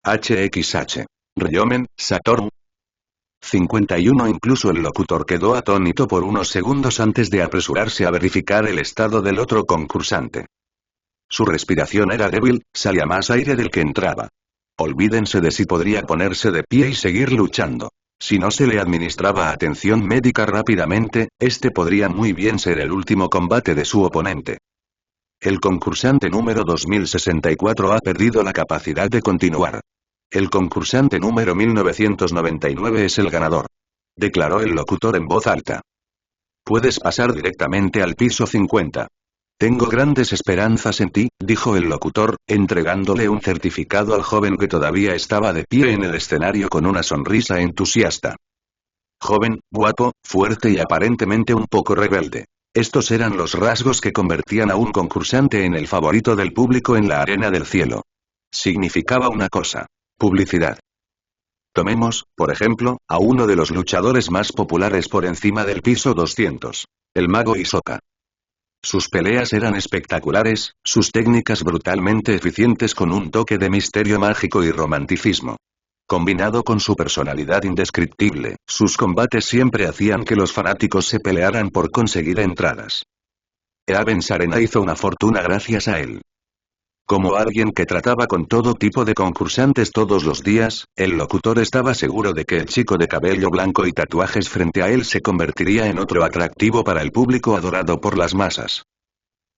XH. Ryomen, Satoru. 51. Incluso el locutor quedó atónito por unos segundos antes de apresurarse a verificar el estado del otro concursante. Su respiración era débil, salía más aire del que entraba. Olvídense de si podría ponerse de pie y seguir luchando. Si no se le administraba atención médica rápidamente, este podría muy bien ser el último combate de su oponente. El concursante número 2064 ha perdido la capacidad de continuar. El concursante número 1999 es el ganador, declaró el locutor en voz alta. Puedes pasar directamente al piso 50. Tengo grandes esperanzas en ti, dijo el locutor, entregándole un certificado al joven que todavía estaba de pie en el escenario con una sonrisa entusiasta. Joven, guapo, fuerte y aparentemente un poco rebelde. Estos eran los rasgos que convertían a un concursante en el favorito del público en la arena del cielo. Significaba una cosa: publicidad. Tomemos, por ejemplo, a uno de los luchadores más populares por encima del piso 200, el mago Hisoka. Sus peleas eran espectaculares, sus técnicas brutalmente eficientes con un toque de misterio mágico y romanticismo. Combinado con su personalidad indescriptible, sus combates siempre hacían que los fanáticos se pelearan por conseguir entradas. Evans Arena hizo una fortuna gracias a él. Como alguien que trataba con todo tipo de concursantes todos los días, el locutor estaba seguro de que el chico de cabello blanco y tatuajes frente a él se convertiría en otro atractivo para el público adorado por las masas.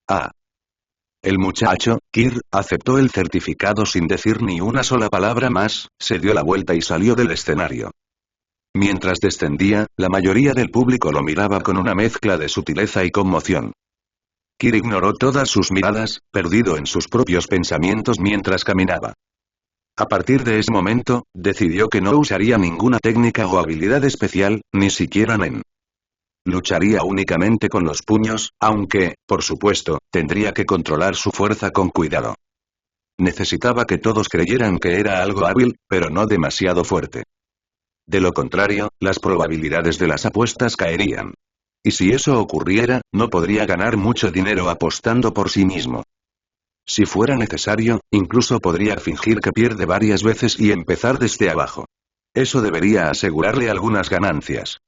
Ah. El muchacho, Kir, aceptó el certificado sin decir ni una sola palabra más, se dio la vuelta y salió del escenario. Mientras descendía, la mayoría del público lo miraba con una mezcla de sutileza y conmoción. Kir ignoró todas sus miradas, perdido en sus propios pensamientos mientras caminaba. A partir de ese momento, decidió que no usaría ninguna técnica o habilidad especial, ni siquiera Nen. Lucharía únicamente con los puños, aunque, por supuesto, tendría que controlar su fuerza con cuidado. Necesitaba que todos creyeran que era algo hábil, pero no demasiado fuerte. De lo contrario, las probabilidades de las apuestas caerían. Y si eso ocurriera, no podría ganar mucho dinero apostando por sí mismo. Si fuera necesario, incluso podría fingir que pierde varias veces y empezar desde abajo. Eso debería asegurarle algunas ganancias.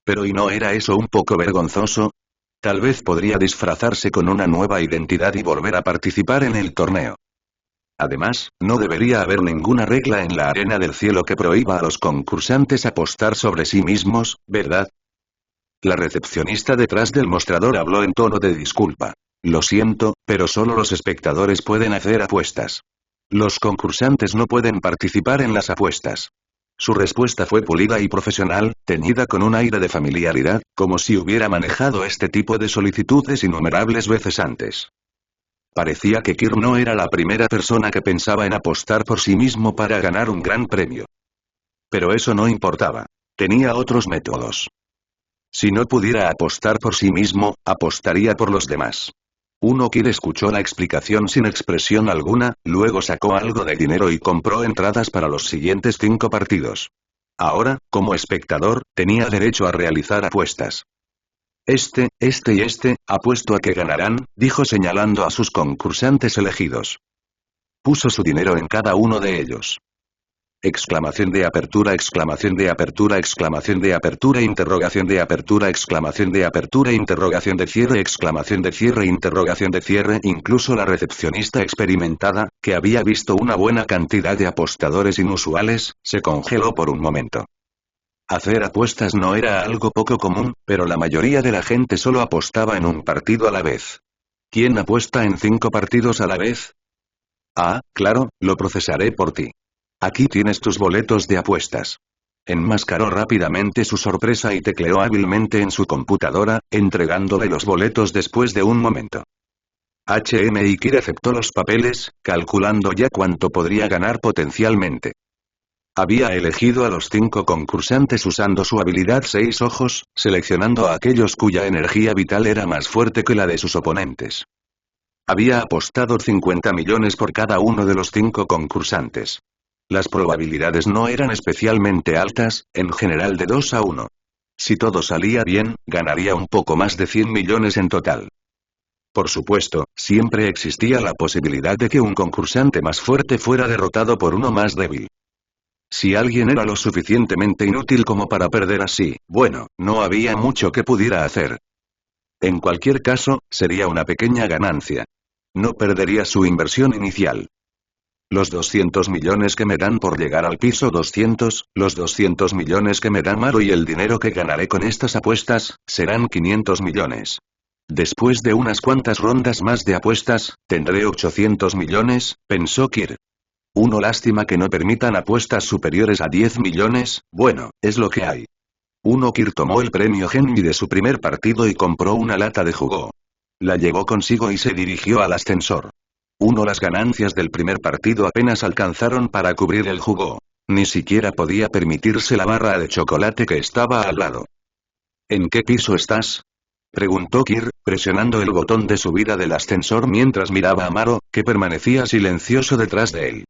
Pero ¿y no era eso un poco vergonzoso? Tal vez podría disfrazarse con una nueva identidad y volver a participar en el torneo. Además, no debería haber ninguna regla en la arena del cielo que prohíba a los concursantes apostar sobre sí mismos, ¿verdad? La recepcionista detrás del mostrador habló en tono de disculpa. Lo siento, pero solo los espectadores pueden hacer apuestas. Los concursantes no pueden participar en las apuestas. Su respuesta fue pulida y profesional, teñida con un aire de familiaridad, como si hubiera manejado este tipo de solicitudes innumerables veces antes. Parecía que Kir no era la primera persona que pensaba en apostar por sí mismo para ganar un gran premio. Pero eso no importaba. Tenía otros métodos. Si no pudiera apostar por sí mismo, apostaría por los demás. Kir escuchó la explicación sin expresión alguna, luego sacó algo de dinero y compró entradas para los siguientes 5 partidos. Ahora, como espectador, tenía derecho a realizar apuestas. Este y este, apuesto a que ganarán, dijo señalando a sus concursantes elegidos. Puso su dinero en cada uno de ellos. Exclamación de apertura, exclamación de apertura, exclamación de apertura, interrogación de apertura, exclamación de apertura, interrogación de cierre, exclamación de cierre, interrogación de cierre. Incluso la recepcionista experimentada, que había visto una buena cantidad de apostadores inusuales, se congeló por un momento. Hacer apuestas no era algo poco común, pero la mayoría de la gente solo apostaba en un partido a la vez. ¿Quién apuesta en 5 partidos a la vez? Ah, claro, lo procesaré por ti. Aquí tienes tus boletos de apuestas. Enmascaró rápidamente su sorpresa y tecleó hábilmente en su computadora, entregándole los boletos después de un momento. HM Kir aceptó los papeles, calculando ya cuánto podría ganar potencialmente. Había elegido a los 5 concursantes usando su habilidad 6 ojos, seleccionando a aquellos cuya energía vital era más fuerte que la de sus oponentes. Había apostado 50 millones por cada uno de los 5 concursantes. Las probabilidades no eran especialmente altas, en general de 2 a 1. Si todo salía bien, ganaría un poco más de 100 millones en total. Por supuesto, siempre existía la posibilidad de que un concursante más fuerte fuera derrotado por uno más débil. Si alguien era lo suficientemente inútil como para perder así, bueno, no había mucho que pudiera hacer. En cualquier caso, sería una pequeña ganancia. No perdería su inversión inicial. Los 200 millones que me dan por llegar al piso 200, los 200 millones que me da Maro y el dinero que ganaré con estas apuestas, serán 500 millones. Después de unas cuantas rondas más de apuestas, tendré 800 millones, pensó Kir. Lástima que no permitan apuestas superiores a 10 millones, bueno, es lo que hay. Kir tomó el premio Genmi de su primer partido y compró una lata de jugo. La llevó consigo y se dirigió al ascensor. Las ganancias del primer partido apenas alcanzaron para cubrir el jugo. Ni siquiera podía permitirse la barra de chocolate que estaba al lado. ¿En qué piso estás?, preguntó Kir, presionando el botón de subida del ascensor mientras miraba a Maro, que permanecía silencioso detrás de él.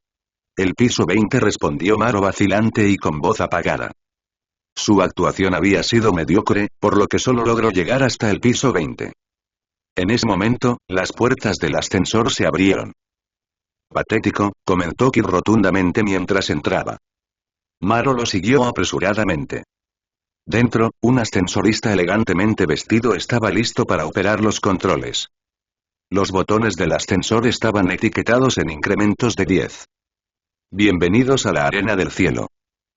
El piso 20, respondió Maro vacilante y con voz apagada. Su actuación había sido mediocre, por lo que solo logró llegar hasta el piso 20. En ese momento, las puertas del ascensor se abrieron. Patético, comentó Kir rotundamente mientras entraba. Maro lo siguió apresuradamente. Dentro, un ascensorista elegantemente vestido estaba listo para operar los controles. Los botones del ascensor estaban etiquetados en incrementos de 10. Bienvenidos a la Arena del Cielo.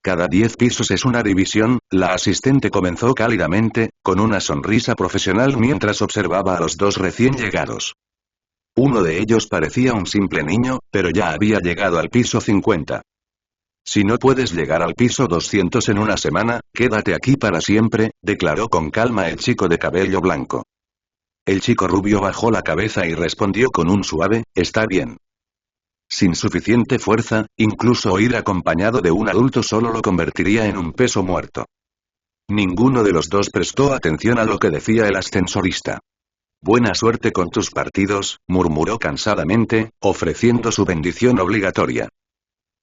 Cada 10 pisos es una división, la asistente comenzó cálidamente, con una sonrisa profesional mientras observaba a los dos recién llegados. Uno de ellos parecía un simple niño, pero ya había llegado al piso 50. Si no puedes llegar al piso 200 en una semana, quédate aquí para siempre, declaró con calma el chico de cabello blanco. El chico rubio bajó la cabeza y respondió con un suave, está bien. Sin suficiente fuerza, incluso ir acompañado de un adulto solo lo convertiría en un peso muerto. Ninguno de los dos prestó atención a lo que decía el ascensorista. Buena suerte con tus partidos, murmuró cansadamente, ofreciendo su bendición obligatoria.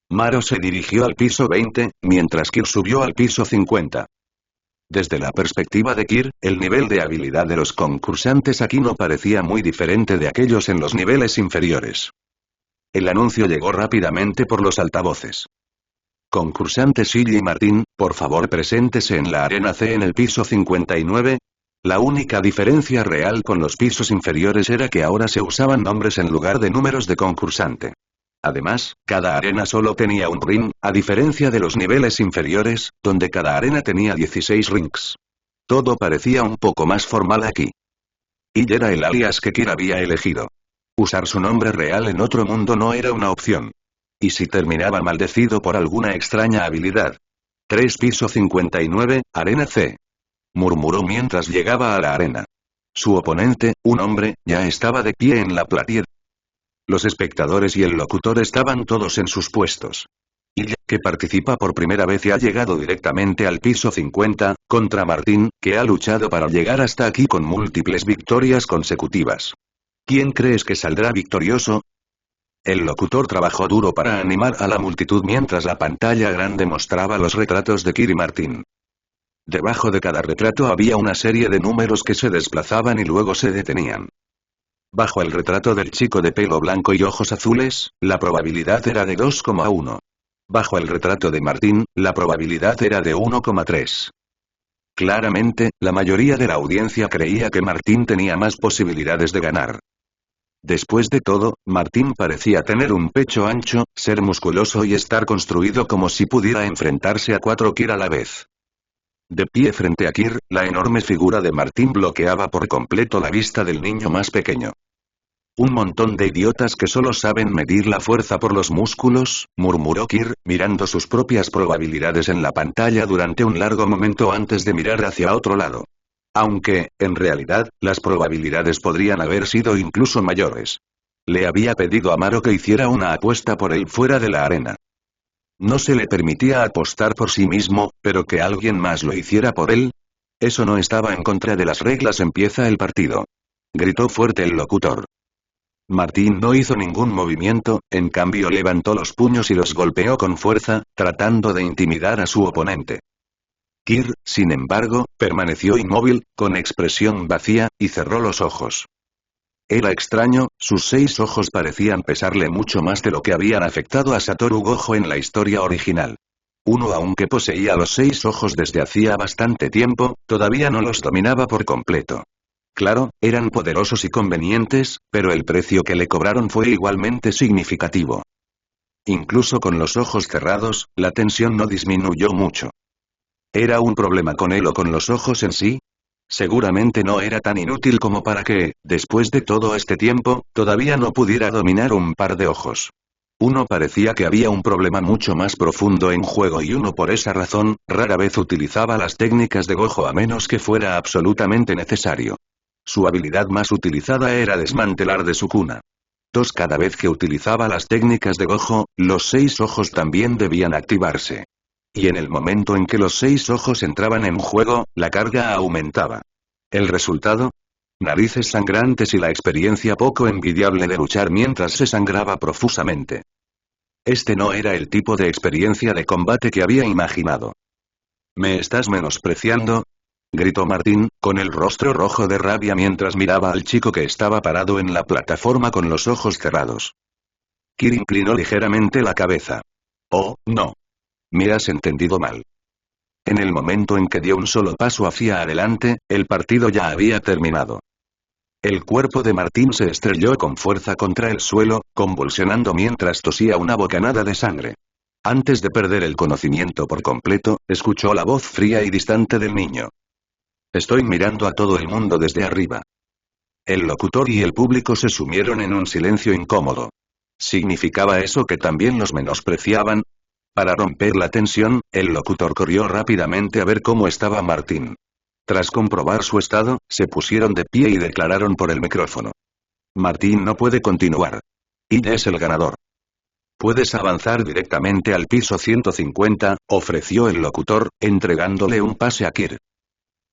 Maro se dirigió al piso 20, mientras Kir subió al piso 50. Desde la perspectiva de Kir, el nivel de habilidad de los concursantes aquí no parecía muy diferente de aquellos en los niveles inferiores. El anuncio llegó rápidamente por los altavoces. Concursante Silly Martín, por favor preséntese en la Arena C en el piso 59. La única diferencia real con los pisos inferiores era que ahora se usaban nombres en lugar de números de concursante. Además, cada arena solo tenía un ring, a diferencia de los niveles inferiores, donde cada arena tenía 16 rings. Todo parecía un poco más formal aquí. Y era el alias que Kir había elegido. Usar su nombre real en otro mundo no era una opción. ¿Y si terminaba maldecido por alguna extraña habilidad? 3 piso 59, Arena C. Murmuró mientras llegaba a la arena. Su oponente, un hombre, ya estaba de pie en la platea. Los espectadores y el locutor estaban todos en sus puestos. Ilya, que participa por primera vez y ha llegado directamente al piso 50, contra Martín, que ha luchado para llegar hasta aquí con múltiples victorias consecutivas. ¿Quién crees que saldrá victorioso? El locutor trabajó duro para animar a la multitud mientras la pantalla grande mostraba los retratos de Kir y Martín. Debajo de cada retrato había una serie de números que se desplazaban y luego se detenían. Bajo el retrato del chico de pelo blanco y ojos azules, la probabilidad era de 2,1. Bajo el retrato de Martín, la probabilidad era de 1,3. Claramente, la mayoría de la audiencia creía que Martín tenía más posibilidades de ganar. Después de todo, Martín parecía tener un pecho ancho, ser musculoso y estar construido como si pudiera enfrentarse a 4 Kir a la vez. De pie frente a Kir, la enorme figura de Martín bloqueaba por completo la vista del niño más pequeño. Un montón de idiotas que solo saben medir la fuerza por los músculos, murmuró Kir, mirando sus propias probabilidades en la pantalla durante un largo momento antes de mirar hacia otro lado. Aunque, en realidad, las probabilidades podrían haber sido incluso mayores. Le había pedido a Maro que hiciera una apuesta por él fuera de la arena. No se le permitía apostar por sí mismo, pero que alguien más lo hiciera por él. Eso no estaba en contra de las reglas. Empieza el partido. Gritó fuerte el locutor. Martín no hizo ningún movimiento, en cambio levantó los puños y los golpeó con fuerza, tratando de intimidar a su oponente. Kir, sin embargo, permaneció inmóvil, con expresión vacía, y cerró los ojos. Era extraño, sus 6 ojos parecían pesarle mucho más de lo que habían afectado a Satoru Gojo en la historia original. Uno, aunque poseía los 6 ojos desde hacía bastante tiempo, todavía no los dominaba por completo. Claro, eran poderosos y convenientes, pero el precio que le cobraron fue igualmente significativo. Incluso con los ojos cerrados, la tensión no disminuyó mucho. ¿Era un problema con él o con los ojos en sí? Seguramente no era tan inútil como para que, después de todo este tiempo, todavía no pudiera dominar un par de ojos. Uno parecía que había un problema mucho más profundo en juego y uno por esa razón, rara vez utilizaba las técnicas de Gojo a menos que fuera absolutamente necesario. Su habilidad más utilizada era desmantelar de Sukuna. 2. Cada vez que utilizaba las técnicas de Gojo, los 6 ojos también debían activarse. Y en el momento en que los 6 ojos entraban en juego, la carga aumentaba. ¿El resultado? Narices sangrantes y la experiencia poco envidiable de luchar mientras se sangraba profusamente. Este no era el tipo de experiencia de combate que había imaginado. ¿Me estás menospreciando?, gritó Martín, con el rostro rojo de rabia mientras miraba al chico que estaba parado en la plataforma con los ojos cerrados. Kir inclinó ligeramente la cabeza. Oh, no. Me has entendido mal. En el momento en que dio un solo paso hacia adelante, el partido ya había terminado. El cuerpo de Martín se estrelló con fuerza contra el suelo, convulsionando mientras tosía una bocanada de sangre. Antes de perder el conocimiento por completo, escuchó la voz fría y distante del niño. Estoy mirando a todo el mundo desde arriba. El locutor y el público se sumieron en un silencio incómodo. ¿Significaba eso que también los menospreciaban? Para romper la tensión, el locutor corrió rápidamente a ver cómo estaba Martín. Tras comprobar su estado, se pusieron de pie y declararon por el micrófono. Martín no puede continuar. Y es el ganador. Puedes avanzar directamente al piso 150, ofreció el locutor, entregándole un pase a Kir.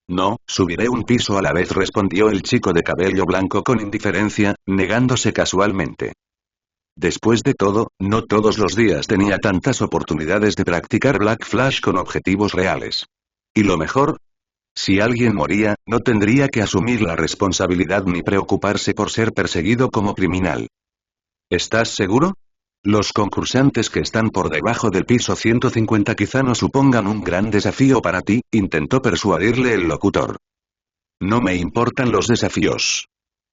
No, subiré un piso a la vez, respondió el chico de cabello blanco con indiferencia, negándose casualmente. Después de todo, no todos los días tenía tantas oportunidades de practicar Black Flash con objetivos reales. ¿Y lo mejor? Si alguien moría, no tendría que asumir la responsabilidad ni preocuparse por ser perseguido como criminal. ¿Estás seguro? Los concursantes que están por debajo del piso 150 quizá no supongan un gran desafío para ti, intentó persuadirle el locutor. No me importan los desafíos.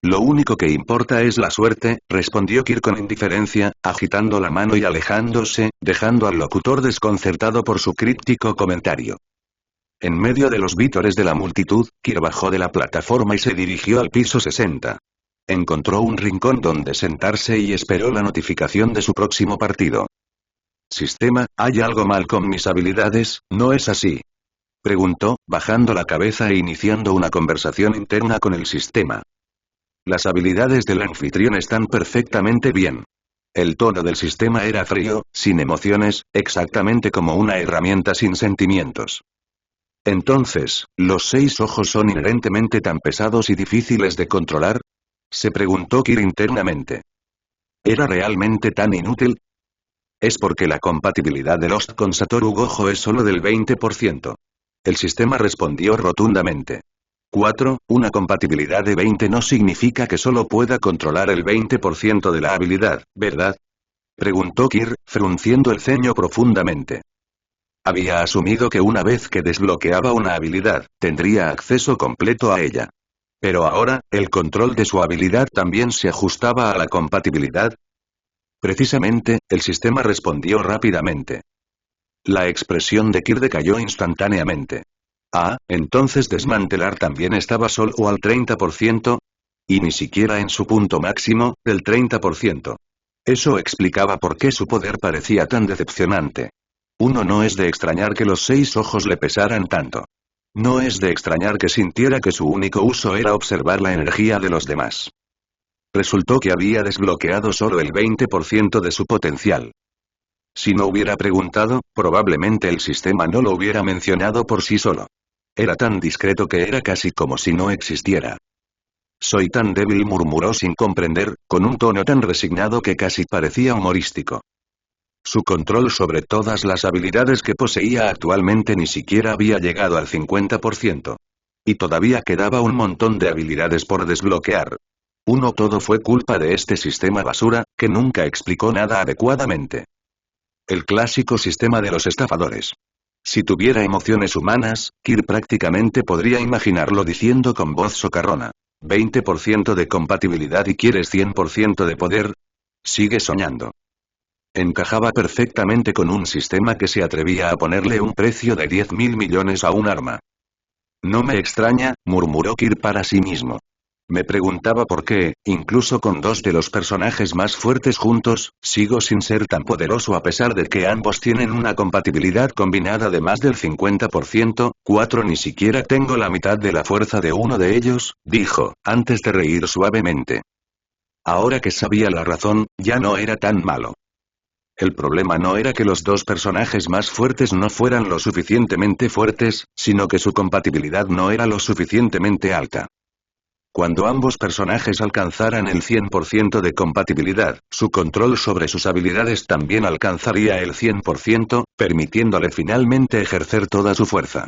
Lo único que importa es la suerte, respondió Kir con indiferencia, agitando la mano y alejándose, dejando al locutor desconcertado por su críptico comentario. En medio de los vítores de la multitud, Kir bajó de la plataforma y se dirigió al piso 60. Encontró un rincón donde sentarse y esperó la notificación de su próximo partido. Sistema, ¿hay algo mal con mis habilidades, no es así?, preguntó, bajando la cabeza e iniciando una conversación interna con el sistema. Las habilidades del anfitrión están perfectamente bien. El tono del sistema era frío, sin emociones, exactamente como una herramienta sin sentimientos. Entonces, ¿los 6 ojos son inherentemente tan pesados y difíciles de controlar?, se preguntó Kir internamente. ¿Era realmente tan inútil? Es porque la compatibilidad de Lost con Satoru Gojo es solo del 20%. El sistema respondió rotundamente. 4. Una compatibilidad de 20 no significa que solo pueda controlar el 20% de la habilidad, ¿verdad?, preguntó Kir, frunciendo el ceño profundamente. Había asumido que una vez que desbloqueaba una habilidad, tendría acceso completo a ella. Pero ahora, ¿el control de su habilidad también se ajustaba a la compatibilidad? Precisamente, el sistema respondió rápidamente. La expresión de Kir decayó instantáneamente. Ah, entonces desmantelar también estaba solo al 30%. Y ni siquiera en su punto máximo, del 30%. Eso explicaba por qué su poder parecía tan decepcionante. No es de extrañar que los 6 ojos le pesaran tanto. No es de extrañar que sintiera que su único uso era observar la energía de los demás. Resultó que había desbloqueado solo el 20% de su potencial. Si no hubiera preguntado, probablemente el sistema no lo hubiera mencionado por sí solo. Era tan discreto que era casi como si no existiera. Soy tan débil, murmuró sin comprender, con un tono tan resignado que casi parecía humorístico. Su control sobre todas las habilidades que poseía actualmente ni siquiera había llegado al 50%. Y todavía quedaba un montón de habilidades por desbloquear. Todo fue culpa de este sistema basura, que nunca explicó nada adecuadamente. El clásico sistema de los estafadores. Si tuviera emociones humanas, Kir prácticamente podría imaginarlo diciendo con voz socarrona. 20% de compatibilidad y quieres 100% de poder. Sigue soñando. Encajaba perfectamente con un sistema que se atrevía a ponerle un precio de 10.000 millones a un arma. No me extraña, murmuró Kir para sí mismo. Me preguntaba por qué, incluso con dos de los personajes más fuertes juntos, sigo sin ser tan poderoso a pesar de que ambos tienen una compatibilidad combinada de más del 50%, ni siquiera tengo la mitad de la fuerza de uno de ellos, dijo, antes de reír suavemente. Ahora que sabía la razón, ya no era tan malo. El problema no era que los dos personajes más fuertes no fueran lo suficientemente fuertes, sino que su compatibilidad no era lo suficientemente alta. Cuando ambos personajes alcanzaran el 100% de compatibilidad, su control sobre sus habilidades también alcanzaría el 100%, permitiéndole finalmente ejercer toda su fuerza.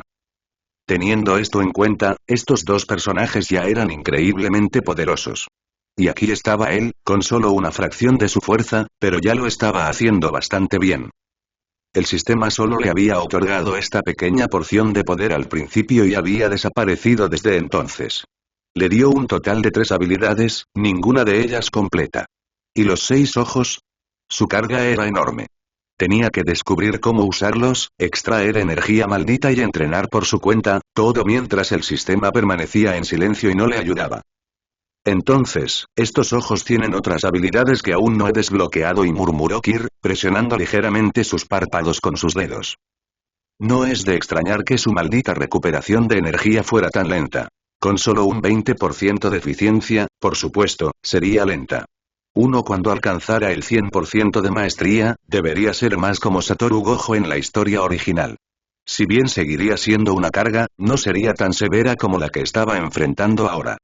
Teniendo esto en cuenta, estos dos personajes ya eran increíblemente poderosos. Y aquí estaba él, con solo una fracción de su fuerza, pero ya lo estaba haciendo bastante bien. El sistema solo le había otorgado esta pequeña porción de poder al principio y había desaparecido desde entonces. Le dio un total de 3 habilidades, ninguna de ellas completa. ¿Y los 6 ojos? Su carga era enorme. Tenía que descubrir cómo usarlos, extraer energía maldita y entrenar por su cuenta, todo mientras el sistema permanecía en silencio y no le ayudaba. Entonces, estos ojos tienen otras habilidades que aún no he desbloqueado y murmuró Kir, presionando ligeramente sus párpados con sus dedos. No es de extrañar que su maldita recuperación de energía fuera tan lenta. Con solo un 20% de eficiencia, por supuesto, sería lenta. Cuando alcanzara el 100% de maestría, debería ser más como Satoru Gojo en la historia original. Si bien seguiría siendo una carga, no sería tan severa como la que estaba enfrentando ahora.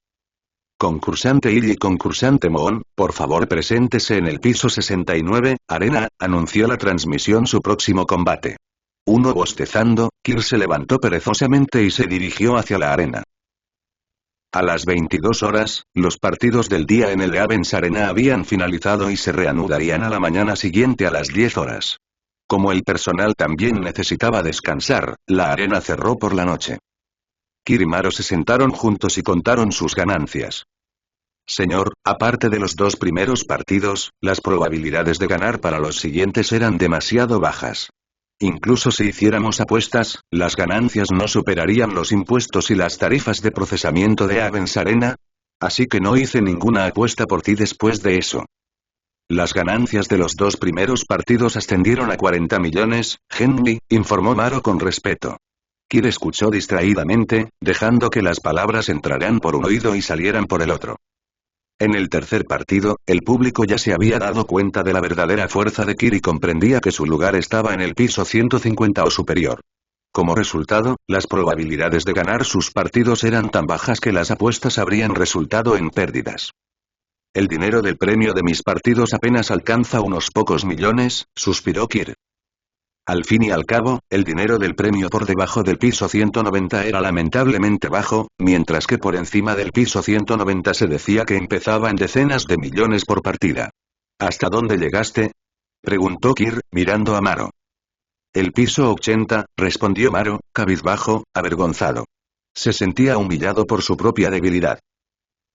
Concursante Il y concursante Moon, por favor preséntese en el piso 69, arena, anunció la transmisión su próximo combate. Bostezando, Kir se levantó perezosamente y se dirigió hacia la arena. A las 22 horas, los partidos del día en el Avens Arena habían finalizado y se reanudarían a la mañana siguiente a las 10 horas. Como el personal también necesitaba descansar, la arena cerró por la noche. Kir y Maro se sentaron juntos y contaron sus ganancias. Señor, aparte de los 2 primeros partidos, las probabilidades de ganar para los siguientes eran demasiado bajas. Incluso si hiciéramos apuestas, las ganancias no superarían los impuestos y las tarifas de procesamiento de Avens Arena. Así que no hice ninguna apuesta por ti después de eso. Las ganancias de los 2 primeros partidos ascendieron a 40 millones, Henry, informó Maro con respeto. Kir escuchó distraídamente, dejando que las palabras entraran por un oído y salieran por el otro. En el tercer partido, el público ya se había dado cuenta de la verdadera fuerza de Kir y comprendía que su lugar estaba en el piso 150 o superior. Como resultado, las probabilidades de ganar sus partidos eran tan bajas que las apuestas habrían resultado en pérdidas. El dinero del premio de mis partidos apenas alcanza unos pocos millones, suspiró Kir. Al fin y al cabo, el dinero del premio por debajo del piso 190 era lamentablemente bajo, mientras que por encima del piso 190 se decía que empezaba en decenas de millones por partida. ¿Hasta dónde llegaste? Preguntó Kir, mirando a Maro. El piso 80, respondió Maro, cabizbajo, avergonzado. Se sentía humillado por su propia debilidad.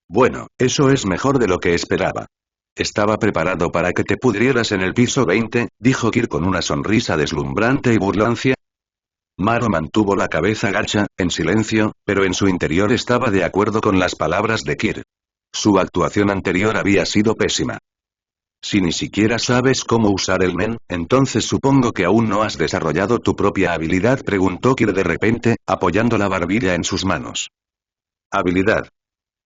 Bueno, eso es mejor de lo que esperaba. Estaba preparado para que te pudrieras en el piso 20, dijo Kir con una sonrisa deslumbrante y burlancia. Maro mantuvo la cabeza gacha, en silencio, pero en su interior estaba de acuerdo con las palabras de Kir. Su actuación anterior había sido pésima. Si ni siquiera sabes cómo usar el Nen, entonces supongo que aún no has desarrollado tu propia habilidad, preguntó Kir de repente, apoyando la barbilla en sus manos. Habilidad.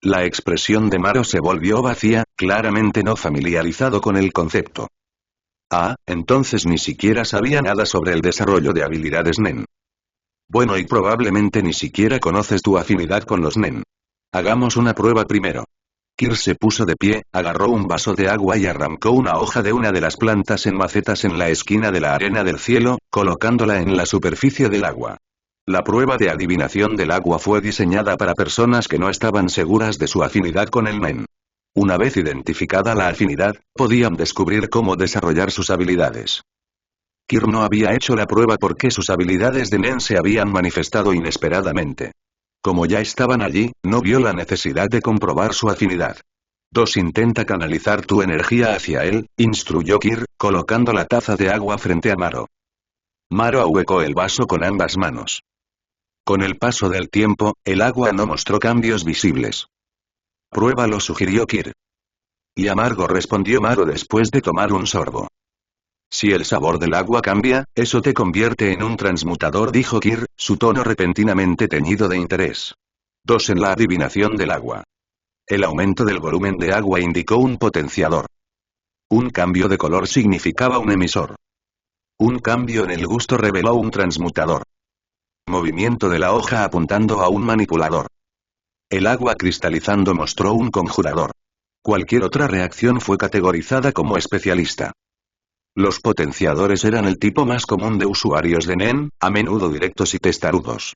La expresión de Maro se volvió vacía, claramente no familiarizado con el concepto. Ah, entonces ni siquiera sabía nada sobre el desarrollo de habilidades Nen. Bueno, y probablemente ni siquiera conoces tu afinidad con los Nen. Hagamos una prueba primero. Kir se puso de pie, agarró un vaso de agua y arrancó una hoja de una de las plantas en macetas en la esquina de la arena del cielo, colocándola en la superficie del agua. La prueba de adivinación del agua fue diseñada para personas que no estaban seguras de su afinidad con el Nen. Una vez identificada la afinidad, podían descubrir cómo desarrollar sus habilidades. Kir no había hecho la prueba porque sus habilidades de Nen se habían manifestado inesperadamente. Como ya estaban allí, no vio la necesidad de comprobar su afinidad. 2. Intenta canalizar tu energía hacia él, instruyó Kir, colocando la taza de agua frente a Maro. Maro ahuecó el vaso con ambas manos. Con el paso del tiempo, el agua no mostró cambios visibles. Pruébalo, sugirió Kir. Y amargo, respondió Maro después de tomar un sorbo. Si el sabor del agua cambia, eso te convierte en un transmutador, dijo Kir, su tono repentinamente teñido de interés. 2. En la adivinación del agua. El aumento del volumen de agua indicó un potenciador. Un cambio de color significaba un emisor. Un cambio en el gusto reveló un transmutador. Movimiento de la hoja apuntando a un manipulador. El agua cristalizando mostró un conjurador. Cualquier otra reacción fue categorizada como especialista. Los potenciadores eran el tipo más común de usuarios de Nen, a menudo directos y testarudos.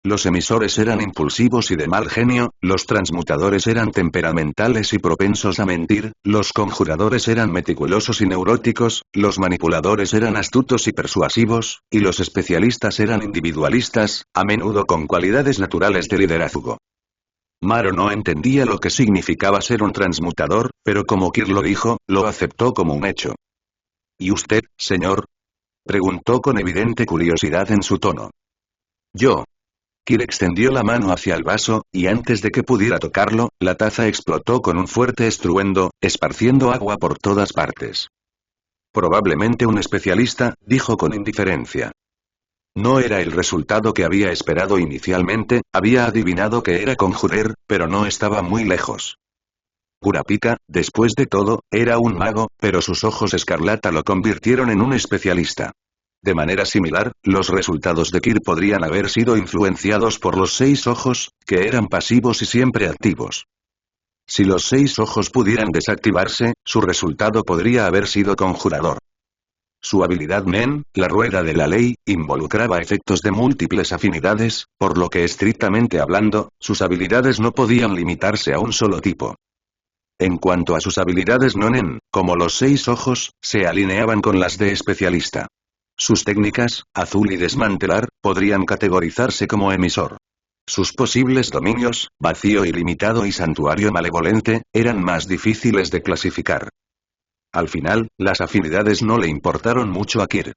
Los emisores eran impulsivos y de mal genio, los transmutadores eran temperamentales y propensos a mentir, los conjuradores eran meticulosos y neuróticos, los manipuladores eran astutos y persuasivos, y los especialistas eran individualistas, a menudo con cualidades naturales de liderazgo. Maro no entendía lo que significaba ser un transmutador, pero como Kir lo dijo, lo aceptó como un hecho. ¿Y usted, señor? Preguntó con evidente curiosidad en su tono. Yo. Kir extendió la mano hacia el vaso, y antes de que pudiera tocarlo, la taza explotó con un fuerte estruendo, esparciendo agua por todas partes. Probablemente un especialista, dijo con indiferencia. No era el resultado que había esperado inicialmente, había adivinado que era conjurer, pero no estaba muy lejos. Kurapika, después de todo, era un mago, pero sus ojos escarlata lo convirtieron en un especialista. De manera similar, los resultados de Kir podrían haber sido influenciados por los 6 ojos, que eran pasivos y siempre activos. Si los 6 ojos pudieran desactivarse, su resultado podría haber sido conjurador. Su habilidad Nen, la rueda de la ley, involucraba efectos de múltiples afinidades, por lo que estrictamente hablando, sus habilidades no podían limitarse a un solo tipo. En cuanto a sus habilidades no Nen, como los 6 ojos, se alineaban con las de especialista. Sus técnicas, azul y desmantelar, podrían categorizarse como emisor. Sus posibles dominios, vacío ilimitado y santuario malevolente, eran más difíciles de clasificar. Al final, las afinidades no le importaron mucho a Kir.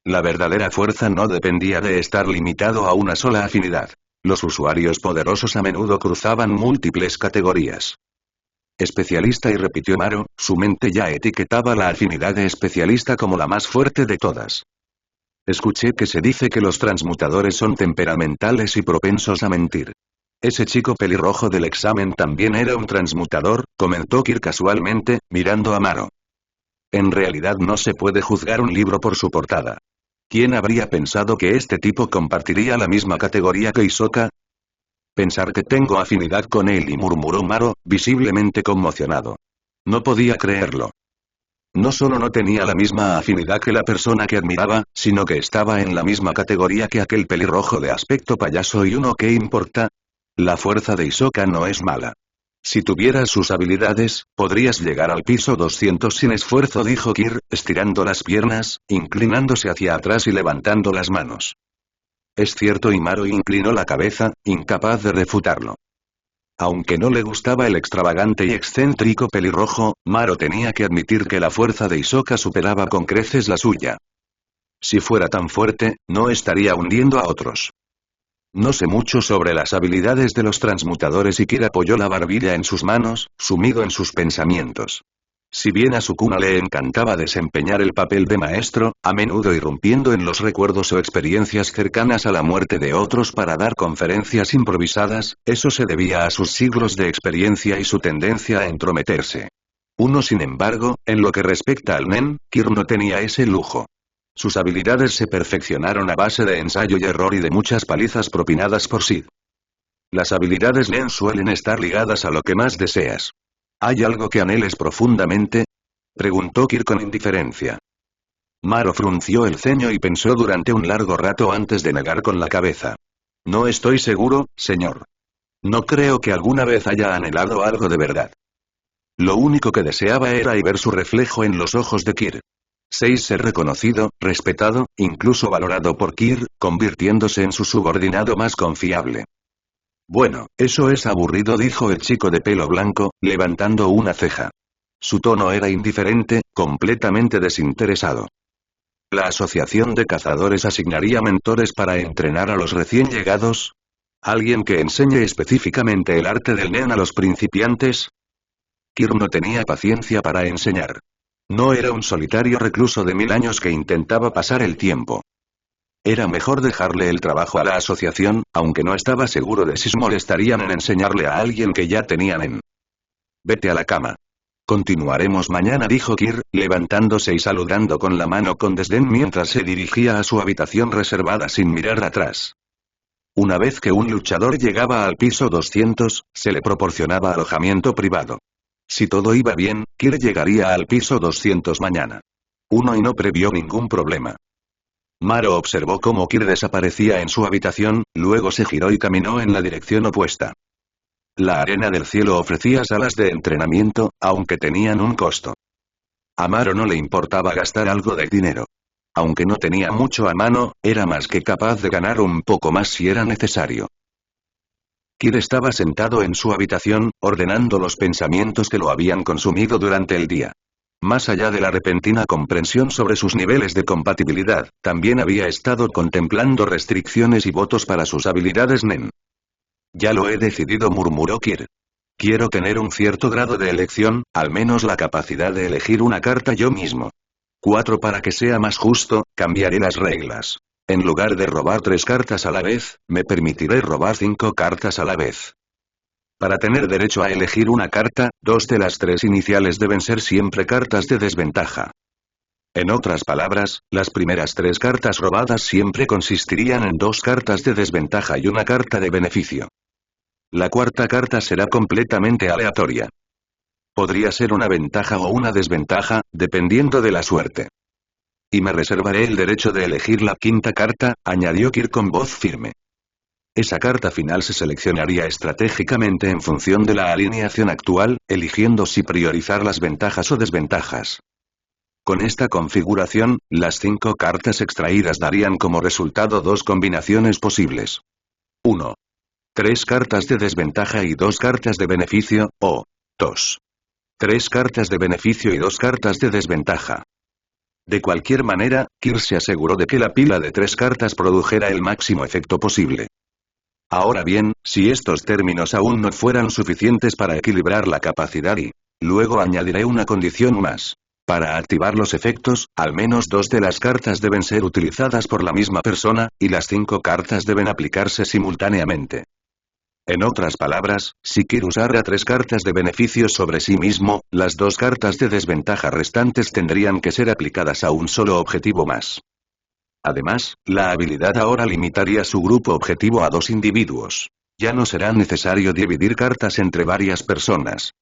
La verdadera fuerza no dependía de estar limitado a una sola afinidad. Los usuarios poderosos a menudo cruzaban múltiples categorías. Especialista, y repitió Maro, su mente ya etiquetaba la afinidad de especialista como la más fuerte de todas. Escuché que se dice que los transmutadores son temperamentales y propensos a mentir. Ese chico pelirrojo del examen también era un transmutador, comentó Kir casualmente, mirando a Maro. En realidad no se puede juzgar un libro por su portada. ¿Quién habría pensado que este tipo compartiría la misma categoría que Hisoka? Pensar que tengo afinidad con él, y murmuró Maro, visiblemente conmocionado. No podía creerlo. No solo no tenía la misma afinidad que la persona que admiraba, sino que estaba en la misma categoría que aquel pelirrojo de aspecto payaso. ¿Y uno qué importa? La fuerza de Hisoka no es mala. Si tuvieras sus habilidades, podrías llegar al piso 200 sin esfuerzo, dijo Kir, estirando las piernas, inclinándose hacia atrás y levantando las manos. Es cierto, y Maro inclinó la cabeza, incapaz de refutarlo. Aunque no le gustaba el extravagante y excéntrico pelirrojo, Maro tenía que admitir que la fuerza de Hisoka superaba con creces la suya. Si fuera tan fuerte, no estaría hundiendo a otros. No sé mucho sobre las habilidades de los transmutadores, y Kir apoyó la barbilla en sus manos, sumido en sus pensamientos. Si bien a Sukuna le encantaba desempeñar el papel de maestro, a menudo irrumpiendo en los recuerdos o experiencias cercanas a la muerte de otros para dar conferencias improvisadas, eso se debía a sus siglos de experiencia y su tendencia a entrometerse. Sin embargo, en lo que respecta al Nen, Kir no tenía ese lujo. Sus habilidades se perfeccionaron a base de ensayo y error y de muchas palizas propinadas por Sid. Las habilidades Nen suelen estar ligadas a lo que más deseas. ¿Hay algo que anheles profundamente? Preguntó Kir con indiferencia. Maro frunció el ceño y pensó durante un largo rato antes de negar con la cabeza. No estoy seguro, señor. No creo que alguna vez haya anhelado algo de verdad. Lo único que deseaba era ver su reflejo en los ojos de Kir. 6. Ser reconocido, respetado, incluso valorado por Kir, convirtiéndose en su subordinado más confiable. Bueno, eso es aburrido, dijo el chico de pelo blanco, levantando una ceja. Su tono era indiferente, completamente desinteresado. ¿La asociación de cazadores asignaría mentores para entrenar a los recién llegados? ¿Alguien que enseñe específicamente el arte del nen a los principiantes? Kir no tenía paciencia para enseñar. No era un solitario recluso de 1000 años que intentaba pasar el tiempo. Era mejor dejarle el trabajo a la asociación, aunque no estaba seguro de si se molestarían en enseñarle a alguien que ya tenían en. Vete a la cama. Continuaremos mañana, dijo Kir, levantándose y saludando con la mano con desdén mientras se dirigía a su habitación reservada sin mirar atrás. Una vez que un luchador llegaba al piso 200, se le proporcionaba alojamiento privado. Si todo iba bien, Kir llegaría al piso 200 mañana. Y no previó ningún problema. Maro observó cómo Kir desaparecía en su habitación, luego se giró y caminó en la dirección opuesta. La arena del cielo ofrecía salas de entrenamiento, aunque tenían un costo. A Maro no le importaba gastar algo de dinero. Aunque no tenía mucho a mano, era más que capaz de ganar un poco más si era necesario. Kir estaba sentado en su habitación, ordenando los pensamientos que lo habían consumido durante el día. Más allá de la repentina comprensión sobre sus niveles de compatibilidad, también había estado contemplando restricciones y votos para sus habilidades nen. Ya lo he decidido, murmuró Kir. Quiero tener un cierto grado de elección, al menos la capacidad de elegir una carta yo mismo. 4. Para que sea más justo, cambiaré las reglas. En lugar de robar 3 cartas a la vez, me permitiré robar 5 cartas a la vez. Para tener derecho a elegir una carta, 2 de las 3 iniciales deben ser siempre cartas de desventaja. En otras palabras, las primeras 3 cartas robadas siempre consistirían en 2 cartas de desventaja y una carta de beneficio. La cuarta carta será completamente aleatoria. Podría ser una ventaja o una desventaja, dependiendo de la suerte. Y me reservaré el derecho de elegir la quinta carta, añadió Kir con voz firme. Esa carta final se seleccionaría estratégicamente en función de la alineación actual, eligiendo si priorizar las ventajas o desventajas. Con esta configuración, las 5 cartas extraídas darían como resultado 2 combinaciones posibles. 1. 3 cartas de desventaja y 2 cartas de beneficio, o 2. 3 cartas de beneficio y 2 cartas de desventaja. De cualquier manera, Kir se aseguró de que la pila de 3 cartas produjera el máximo efecto posible. Ahora bien, si estos términos aún no fueran suficientes para equilibrar la capacidad y, luego añadiré una condición más. Para activar los efectos, al menos 2 de las cartas deben ser utilizadas por la misma persona, y las 5 cartas deben aplicarse simultáneamente. En otras palabras, si Kir usara 3 cartas de beneficio sobre sí mismo, las 2 cartas de desventaja restantes tendrían que ser aplicadas a un solo objetivo más. Además, la habilidad ahora limitaría su grupo objetivo a 2 individuos. Ya no será necesario dividir cartas entre varias personas.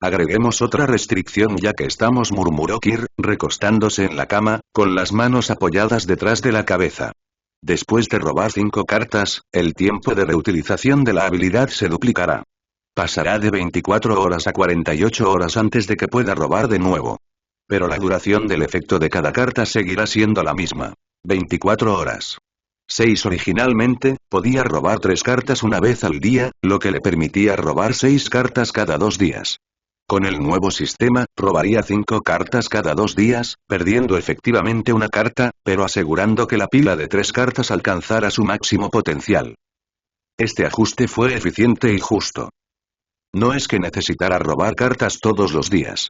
Agreguemos otra restricción ya que estamos, murmuró Kir, recostándose en la cama, con las manos apoyadas detrás de la cabeza. Después de robar 5 cartas, el tiempo de reutilización de la habilidad se duplicará. Pasará de 24 horas a 48 horas antes de que pueda robar de nuevo. Pero la duración del efecto de cada carta seguirá siendo la misma. 24 horas. 6. Originalmente, podía robar 3 cartas una vez al día, lo que le permitía robar 6 cartas cada 2 días. Con el nuevo sistema, robaría 5 cartas cada 2 días, perdiendo efectivamente una carta, pero asegurando que la pila de 3 cartas alcanzara su máximo potencial. Este ajuste fue eficiente y justo. No es que necesitara robar cartas todos los días.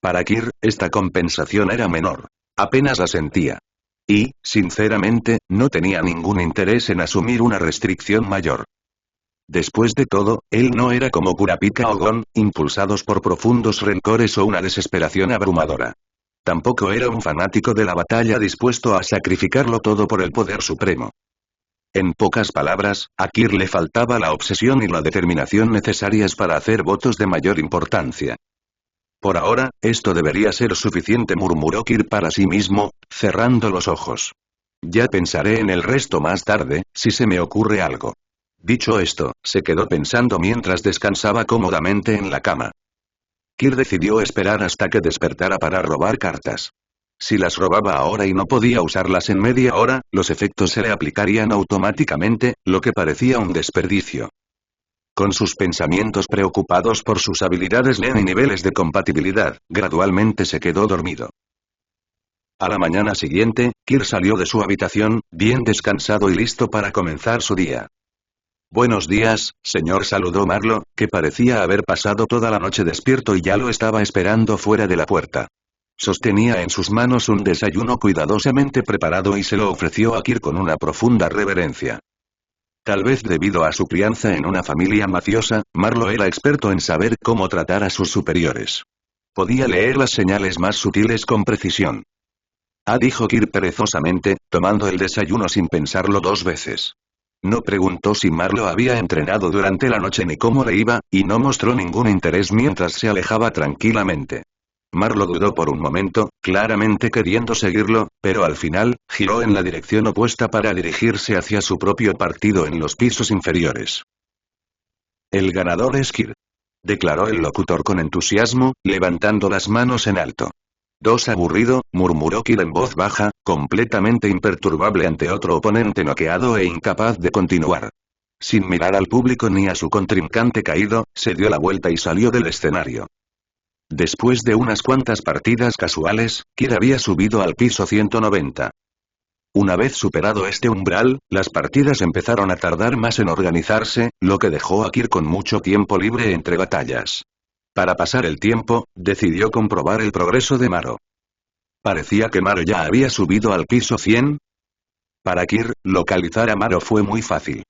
Para Kir, esta compensación era menor. Apenas la sentía. Y, sinceramente, no tenía ningún interés en asumir una restricción mayor. Después de todo, él no era como Kurapika o Gon, impulsados por profundos rencores o una desesperación abrumadora. Tampoco era un fanático de la batalla dispuesto a sacrificarlo todo por el poder supremo. En pocas palabras, a Kir le faltaba la obsesión y la determinación necesarias para hacer votos de mayor importancia. Por ahora, esto debería ser suficiente, murmuró Kir para sí mismo, cerrando los ojos. Ya pensaré en el resto más tarde, si se me ocurre algo. Dicho esto, se quedó pensando mientras descansaba cómodamente en la cama. Kir decidió esperar hasta que despertara para robar cartas. Si las robaba ahora y no podía usarlas en media hora, los efectos se le aplicarían automáticamente, lo que parecía un desperdicio. Con sus pensamientos preocupados por sus habilidades Len y niveles de compatibilidad, gradualmente se quedó dormido. A la mañana siguiente, Kir salió de su habitación, bien descansado y listo para comenzar su día. Buenos días, señor, saludó Marlo, que parecía haber pasado toda la noche despierto y ya lo estaba esperando fuera de la puerta. Sostenía en sus manos un desayuno cuidadosamente preparado y se lo ofreció a Kir con una profunda reverencia. Tal vez debido a su crianza en una familia mafiosa, Marlo era experto en saber cómo tratar a sus superiores. Podía leer las señales más sutiles con precisión. Dijo Kir perezosamente, tomando el desayuno sin pensarlo dos veces. No preguntó si Marlo había entrenado durante la noche ni cómo le iba, y no mostró ningún interés mientras se alejaba tranquilamente. Marlo dudó por un momento, claramente queriendo seguirlo, pero al final, giró en la dirección opuesta para dirigirse hacia su propio partido en los pisos inferiores. El ganador es Kir, declaró el locutor con entusiasmo, levantando las manos en alto. Aburrido, murmuró Kir en voz baja, completamente imperturbable ante otro oponente noqueado e incapaz de continuar. Sin mirar al público ni a su contrincante caído, se dio la vuelta y salió del escenario. Después de unas cuantas partidas casuales, Kir había subido al piso 190. Una vez superado este umbral, las partidas empezaron a tardar más en organizarse, lo que dejó a Kir con mucho tiempo libre entre batallas. Para pasar el tiempo, decidió comprobar el progreso de Maro. Parecía que Maro ya había subido al piso 100. Para Kir, localizar a Maro fue muy fácil.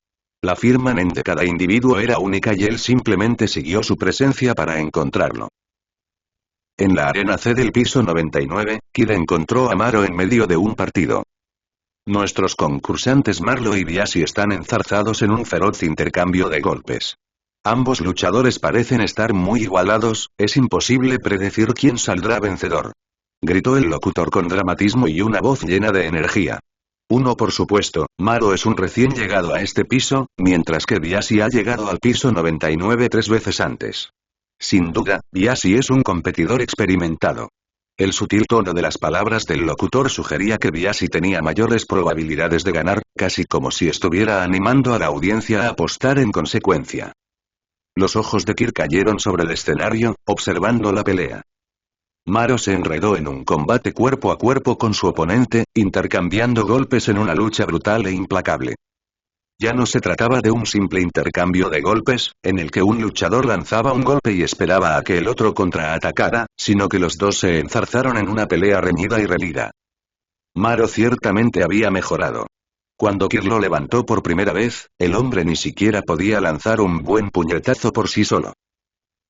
La firma NEN de cada individuo era única y él simplemente siguió su presencia para encontrarlo. En la arena C del piso 99, Kir encontró a Maro en medio de un partido. Nuestros concursantes Marlo y Biasi están enzarzados en un feroz intercambio de golpes. Ambos luchadores parecen estar muy igualados, es imposible predecir quién saldrá vencedor. Gritó el locutor con dramatismo y una voz llena de energía. Por supuesto, Maro es un recién llegado a este piso, mientras que Biasi ha llegado al piso 99 3 veces antes. Sin duda, Biasi es un competidor experimentado. El sutil tono de las palabras del locutor sugería que Biasi tenía mayores probabilidades de ganar, casi como si estuviera animando a la audiencia a apostar en consecuencia. Los ojos de Kir cayeron sobre el escenario, observando la pelea. Maro se enredó en un combate cuerpo a cuerpo con su oponente, intercambiando golpes en una lucha brutal e implacable. Ya no se trataba de un simple intercambio de golpes, en el que un luchador lanzaba un golpe y esperaba a que el otro contraatacara, sino que los dos se enzarzaron en una pelea reñida y reñida. Maro ciertamente había mejorado. Cuando Kir lo levantó por primera vez, el hombre ni siquiera podía lanzar un buen puñetazo por sí solo.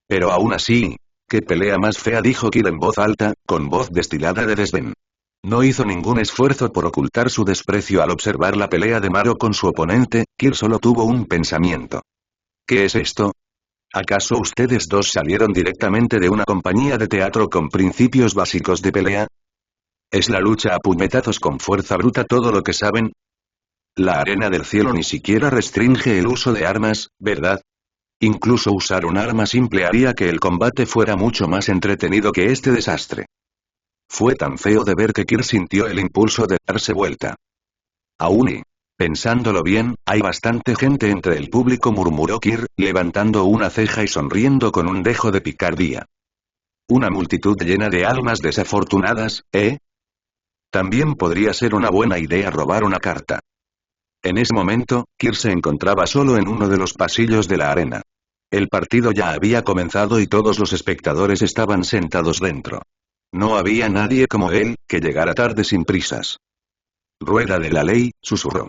Pero aún así, ¡qué pelea más fea!, dijo Kir en voz alta, con voz destilada de desdén. No hizo ningún esfuerzo por ocultar su desprecio al observar la pelea de Maro con su oponente. Kir solo tuvo un pensamiento. ¿Qué es esto? ¿Acaso ustedes dos salieron directamente de una compañía de teatro con principios básicos de pelea? ¿Es la lucha a puñetazos con fuerza bruta todo lo que saben? La arena del cielo ni siquiera restringe el uso de armas, ¿verdad? Incluso usar un arma simple haría que el combate fuera mucho más entretenido que este desastre. Fue tan feo de ver que Kir sintió el impulso de darse vuelta. Aún y, pensándolo bien, hay bastante gente entre el público, murmuró Kir, levantando una ceja y sonriendo con un dejo de picardía. Una multitud llena de almas desafortunadas, ¿eh? También podría ser una buena idea robar una carta. En ese momento, Kir se encontraba solo en uno de los pasillos de la arena. El partido ya había comenzado y todos los espectadores estaban sentados dentro. No había nadie como él, que llegara tarde sin prisas. Rueda de la ley, susurró.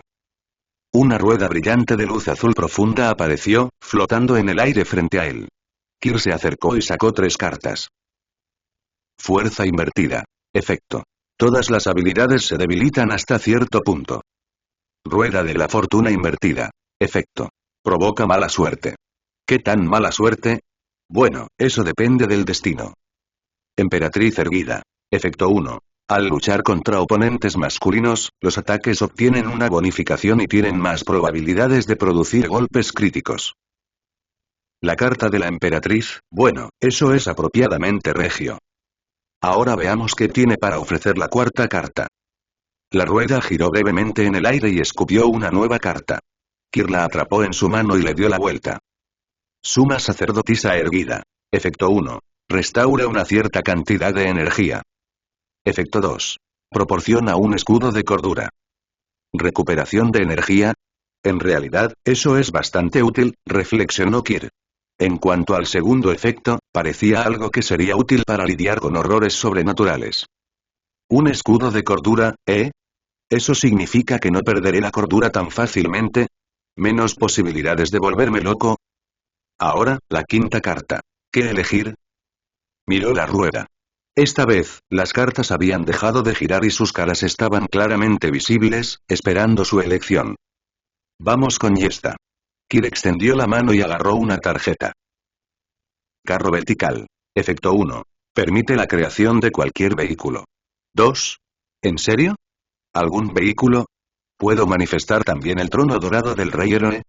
Una rueda brillante de luz azul profunda apareció, flotando en el aire frente a él. Kir se acercó y sacó 3 cartas. Fuerza invertida. Efecto. Todas las habilidades se debilitan hasta cierto punto. Rueda de la fortuna invertida. Efecto. Provoca mala suerte. ¿Qué tan mala suerte? Bueno, eso depende del destino. Emperatriz erguida. Efecto 1. Al luchar contra oponentes masculinos, los ataques obtienen una bonificación y tienen más probabilidades de producir golpes críticos. La carta de la emperatriz, bueno, eso es apropiadamente regio. Ahora veamos qué tiene para ofrecer la cuarta carta. La rueda giró brevemente en el aire y escupió una nueva carta. Kir la atrapó en su mano y le dio la vuelta. Suma sacerdotisa erguida. Efecto 1. Restaura una cierta cantidad de energía. Efecto 2. Proporciona un escudo de cordura. ¿Recuperación de energía? En realidad, eso es bastante útil, reflexionó Kir. En cuanto al segundo efecto, parecía algo que sería útil para lidiar con horrores sobrenaturales. ¿Un escudo de cordura, eh? ¿Eso significa que no perderé la cordura tan fácilmente? ¿Menos posibilidades de volverme loco? Ahora, la quinta carta. ¿Qué elegir? Miró la rueda. Esta vez, las cartas habían dejado de girar y sus caras estaban claramente visibles, esperando su elección. Vamos con Yesta. Kir extendió la mano y agarró una tarjeta. Carro vertical. Efecto 1. Permite la creación de cualquier vehículo. 2. ¿En serio? ¿Algún vehículo? ¿Puedo manifestar también el trono dorado del rey héroe?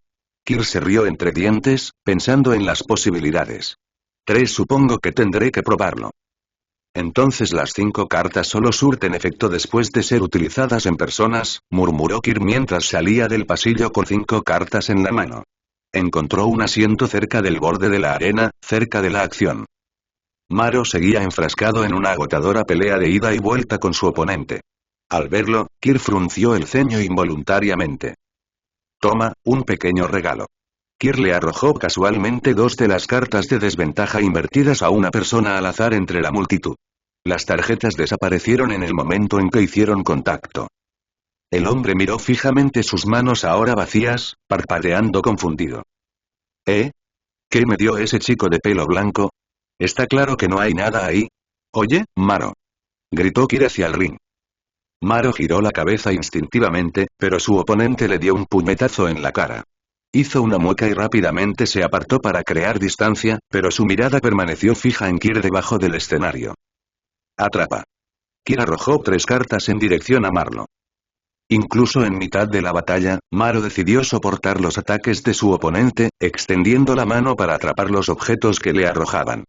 Kir se rió entre dientes, pensando en las posibilidades. 3. Supongo que tendré que probarlo. Entonces las 5 cartas solo surten efecto después de ser utilizadas en personas, murmuró Kir mientras salía del pasillo con 5 cartas en la mano. Encontró un asiento cerca del borde de la arena, cerca de la acción. Maro seguía enfrascado en una agotadora pelea de ida y vuelta con su oponente. Al verlo, Kir frunció el ceño involuntariamente. Toma, un pequeño regalo. Kir le arrojó casualmente 2 de las cartas de desventaja invertidas a una persona al azar entre la multitud. Las tarjetas desaparecieron en el momento en que hicieron contacto. El hombre miró fijamente sus manos ahora vacías, parpadeando confundido. ¿Eh? ¿Qué me dio ese chico de pelo blanco? Está claro que no hay nada ahí. Oye, Maro. Gritó Kir hacia el ring. Maro giró la cabeza instintivamente, pero su oponente le dio un puñetazo en la cara. Hizo una mueca y rápidamente se apartó para crear distancia, pero su mirada permaneció fija en Kir debajo del escenario. Atrapa. Kir arrojó 3 cartas en dirección a Marlo. Incluso en mitad de la batalla, Maro decidió soportar los ataques de su oponente, extendiendo la mano para atrapar los objetos que le arrojaban.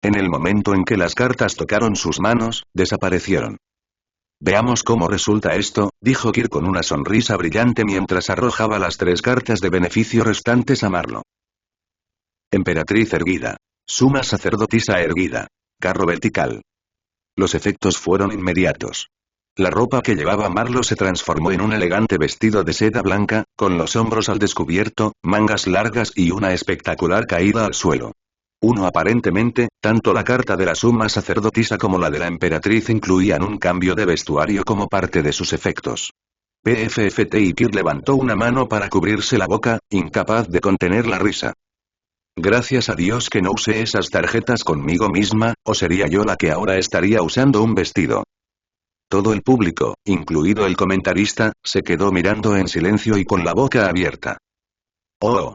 En el momento en que las cartas tocaron sus manos, desaparecieron. Veamos cómo resulta esto, dijo Kir con una sonrisa brillante mientras arrojaba las 3 cartas de beneficio restantes a Marlo. Emperatriz erguida. Suma sacerdotisa erguida. Carro vertical. Los efectos fueron inmediatos. La ropa que llevaba Marlo se transformó en un elegante vestido de seda blanca, con los hombros al descubierto, mangas largas y una espectacular caída al suelo. Aparentemente, tanto la carta de la suma sacerdotisa como la de la emperatriz incluían un cambio de vestuario como parte de sus efectos. PFFT y Kir levantó una mano para cubrirse la boca, incapaz de contener la risa. Gracias a Dios que no usé esas tarjetas conmigo misma, o sería yo la que ahora estaría usando un vestido. Todo el público, incluido el comentarista, se quedó mirando en silencio y con la boca abierta. ¡Oh!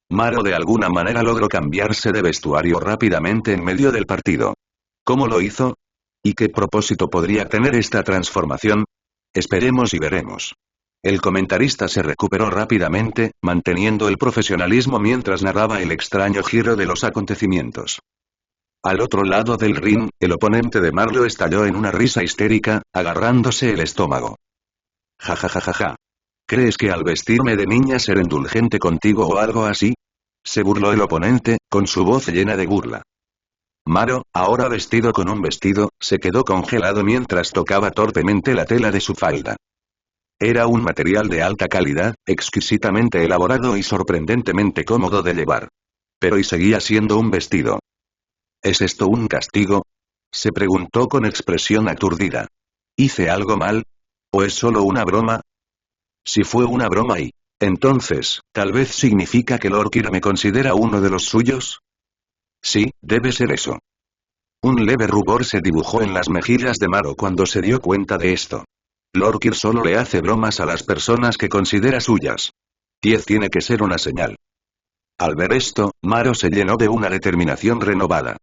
Maro de alguna manera logró cambiarse de vestuario rápidamente en medio del partido. ¿Cómo lo hizo? ¿Y qué propósito podría tener esta transformación? Esperemos y veremos. El comentarista se recuperó rápidamente, manteniendo el profesionalismo mientras narraba el extraño giro de los acontecimientos. Al otro lado del ring, el oponente de Marlo estalló en una risa histérica, agarrándose el estómago. Ja ja ja ja ja. ¿Crees que al vestirme de niña seré indulgente contigo o algo así? Se burló el oponente, con su voz llena de burla. Maro, ahora vestido con un vestido, se quedó congelado mientras tocaba torpemente la tela de su falda. Era un material de alta calidad, exquisitamente elaborado y sorprendentemente cómodo de llevar. Pero y seguía siendo un vestido. ¿Es esto un castigo? Se preguntó con expresión aturdida. ¿Hice algo mal? ¿O es solo una broma? Si fue una broma y... entonces, tal vez significa que Lord Kir me considera uno de los suyos. Sí, debe ser eso. Un leve rubor se dibujó en las mejillas de Maro cuando se dio cuenta de esto. Lord Kir solo le hace bromas a las personas que considera suyas. 10 tiene que ser una señal. Al ver esto, Maro se llenó de una determinación renovada.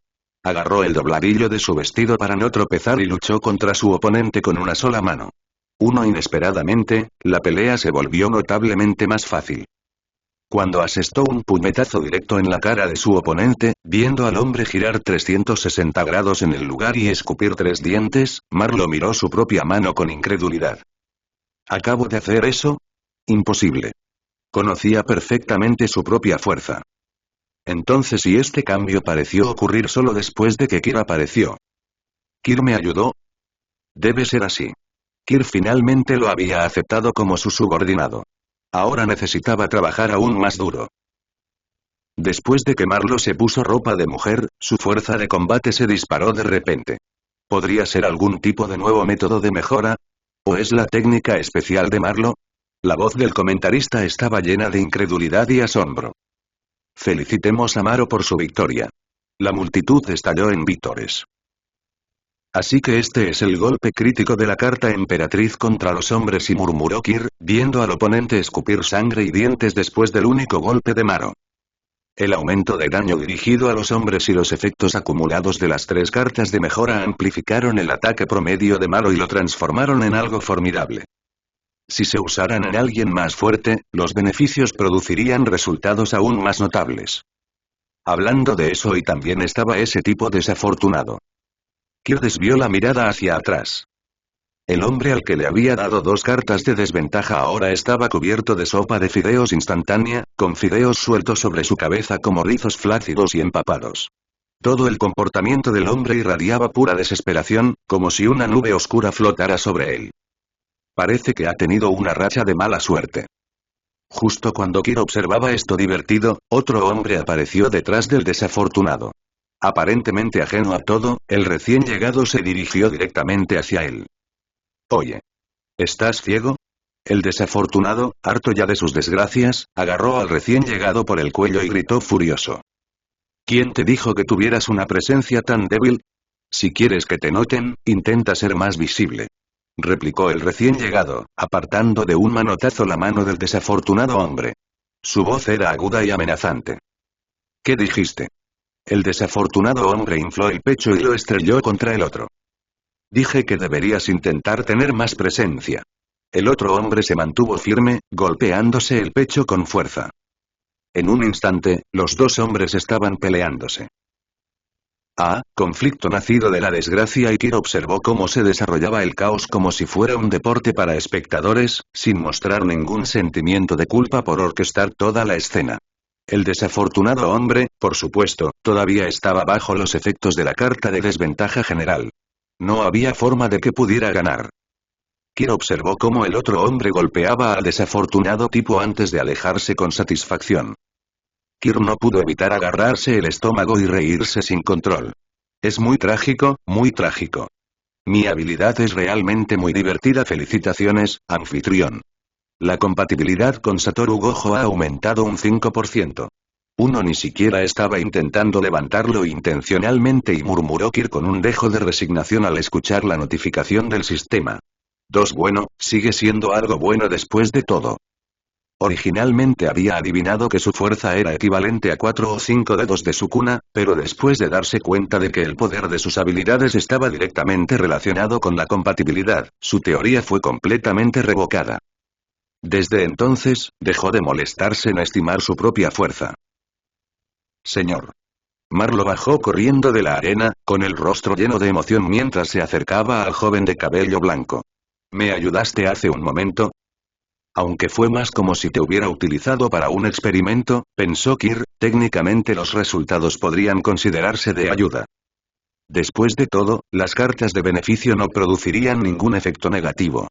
Agarró el dobladillo de su vestido para no tropezar y luchó contra su oponente con una sola mano. Inesperadamente, la pelea se volvió notablemente más fácil. Cuando asestó un puñetazo directo en la cara de su oponente, viendo al hombre girar 360 grados en el lugar y escupir 3 dientes, Marlo miró su propia mano con incredulidad. ¿Acabo de hacer eso? Imposible. Conocía perfectamente su propia fuerza. Entonces, ¿y este cambio pareció ocurrir solo después de que Kir apareció? ¿Kir me ayudó? Debe ser así. Kir finalmente lo había aceptado como su subordinado. Ahora necesitaba trabajar aún más duro. Después de que Marlo se puso ropa de mujer, su fuerza de combate se disparó de repente. ¿Podría ser algún tipo de nuevo método de mejora? ¿O es la técnica especial de Marlo? La voz del comentarista estaba llena de incredulidad y asombro. Felicitemos a Maro por su victoria. La multitud estalló en vítores. Así que este es el golpe crítico de la carta emperatriz contra los hombres, y murmuró Kir, viendo al oponente escupir sangre y dientes después del único golpe de Maro. El aumento de daño dirigido a los hombres y los efectos acumulados de las 3 cartas de mejora amplificaron el ataque promedio de Maro y lo transformaron en algo formidable. Si se usaran en alguien más fuerte, los beneficios producirían resultados aún más notables. Hablando de eso, y también estaba ese tipo desafortunado. Kir desvió la mirada hacia atrás. El hombre al que le había dado 2 cartas de desventaja ahora estaba cubierto de sopa de fideos instantánea, con fideos sueltos sobre su cabeza como rizos flácidos y empapados. Todo el comportamiento del hombre irradiaba pura desesperación, como si una nube oscura flotara sobre él. Parece que ha tenido una racha de mala suerte. Justo cuando Kir observaba esto divertido, otro hombre apareció detrás del desafortunado. Aparentemente ajeno a todo, el recién llegado se dirigió directamente hacia él. Oye. ¿Estás ciego? El desafortunado, harto ya de sus desgracias, agarró al recién llegado por el cuello y gritó furioso. ¿Quién te dijo que tuvieras una presencia tan débil? Si quieres que te noten, intenta ser más visible. Replicó el recién llegado, apartando de un manotazo la mano del desafortunado hombre. Su voz era aguda y amenazante. ¿Qué dijiste? El desafortunado hombre infló el pecho y lo estrelló contra el otro. Dije que deberías intentar tener más presencia. El otro hombre se mantuvo firme, golpeándose el pecho con fuerza. En un instante, los 2 hombres estaban peleándose. Conflicto nacido de la desgracia, y Kir observó cómo se desarrollaba el caos como si fuera un deporte para espectadores, sin mostrar ningún sentimiento de culpa por orquestar toda la escena. El desafortunado hombre, por supuesto, todavía estaba bajo los efectos de la carta de desventaja general. No había forma de que pudiera ganar. Kir observó cómo el otro hombre golpeaba al desafortunado tipo antes de alejarse con satisfacción. Kir no pudo evitar agarrarse el estómago y reírse sin control. Es muy trágico, muy trágico. Mi habilidad es realmente muy divertida. Felicitaciones, anfitrión. La compatibilidad con Satoru Gojo ha aumentado un 5%. Uno ni siquiera estaba intentando levantarlo intencionalmente, y murmuró Kir con un dejo de resignación al escuchar la notificación del sistema. 2 bueno, sigue siendo algo bueno después de todo. Originalmente había adivinado que su fuerza era equivalente a 4 o 5 dedos de su cuna, pero después de darse cuenta de que el poder de sus habilidades estaba directamente relacionado con la compatibilidad, su teoría fue completamente revocada. Desde entonces, dejó de molestarse en estimar su propia fuerza. Señor. Marlo bajó corriendo de la arena, con el rostro lleno de emoción mientras se acercaba al joven de cabello blanco. ¿Me ayudaste hace un momento? Aunque fue más como si te hubiera utilizado para un experimento, pensó Kir, técnicamente los resultados podrían considerarse de ayuda. Después de todo, las cartas de beneficio no producirían ningún efecto negativo.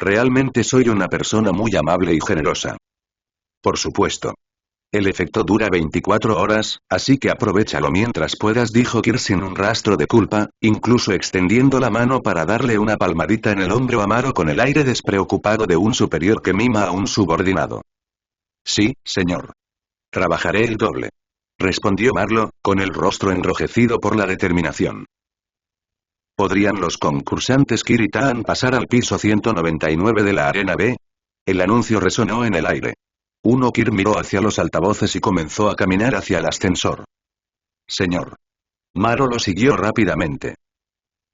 Realmente soy una persona muy amable y generosa. Por supuesto. El efecto dura 24 horas, así que aprovéchalo mientras puedas, dijo Kir sin un rastro de culpa, incluso extendiendo la mano para darle una palmadita en el hombro a Maro con el aire despreocupado de un superior que mima a un subordinado. Sí, señor. Trabajaré el doble. Respondió Marlo, con el rostro enrojecido por la determinación. ¿Podrían los concursantes Kir y Taan pasar al piso 199 de la arena B? El anuncio resonó en el aire. Kir miró hacia los altavoces y comenzó a caminar hacia el ascensor. Señor. Maro lo siguió rápidamente.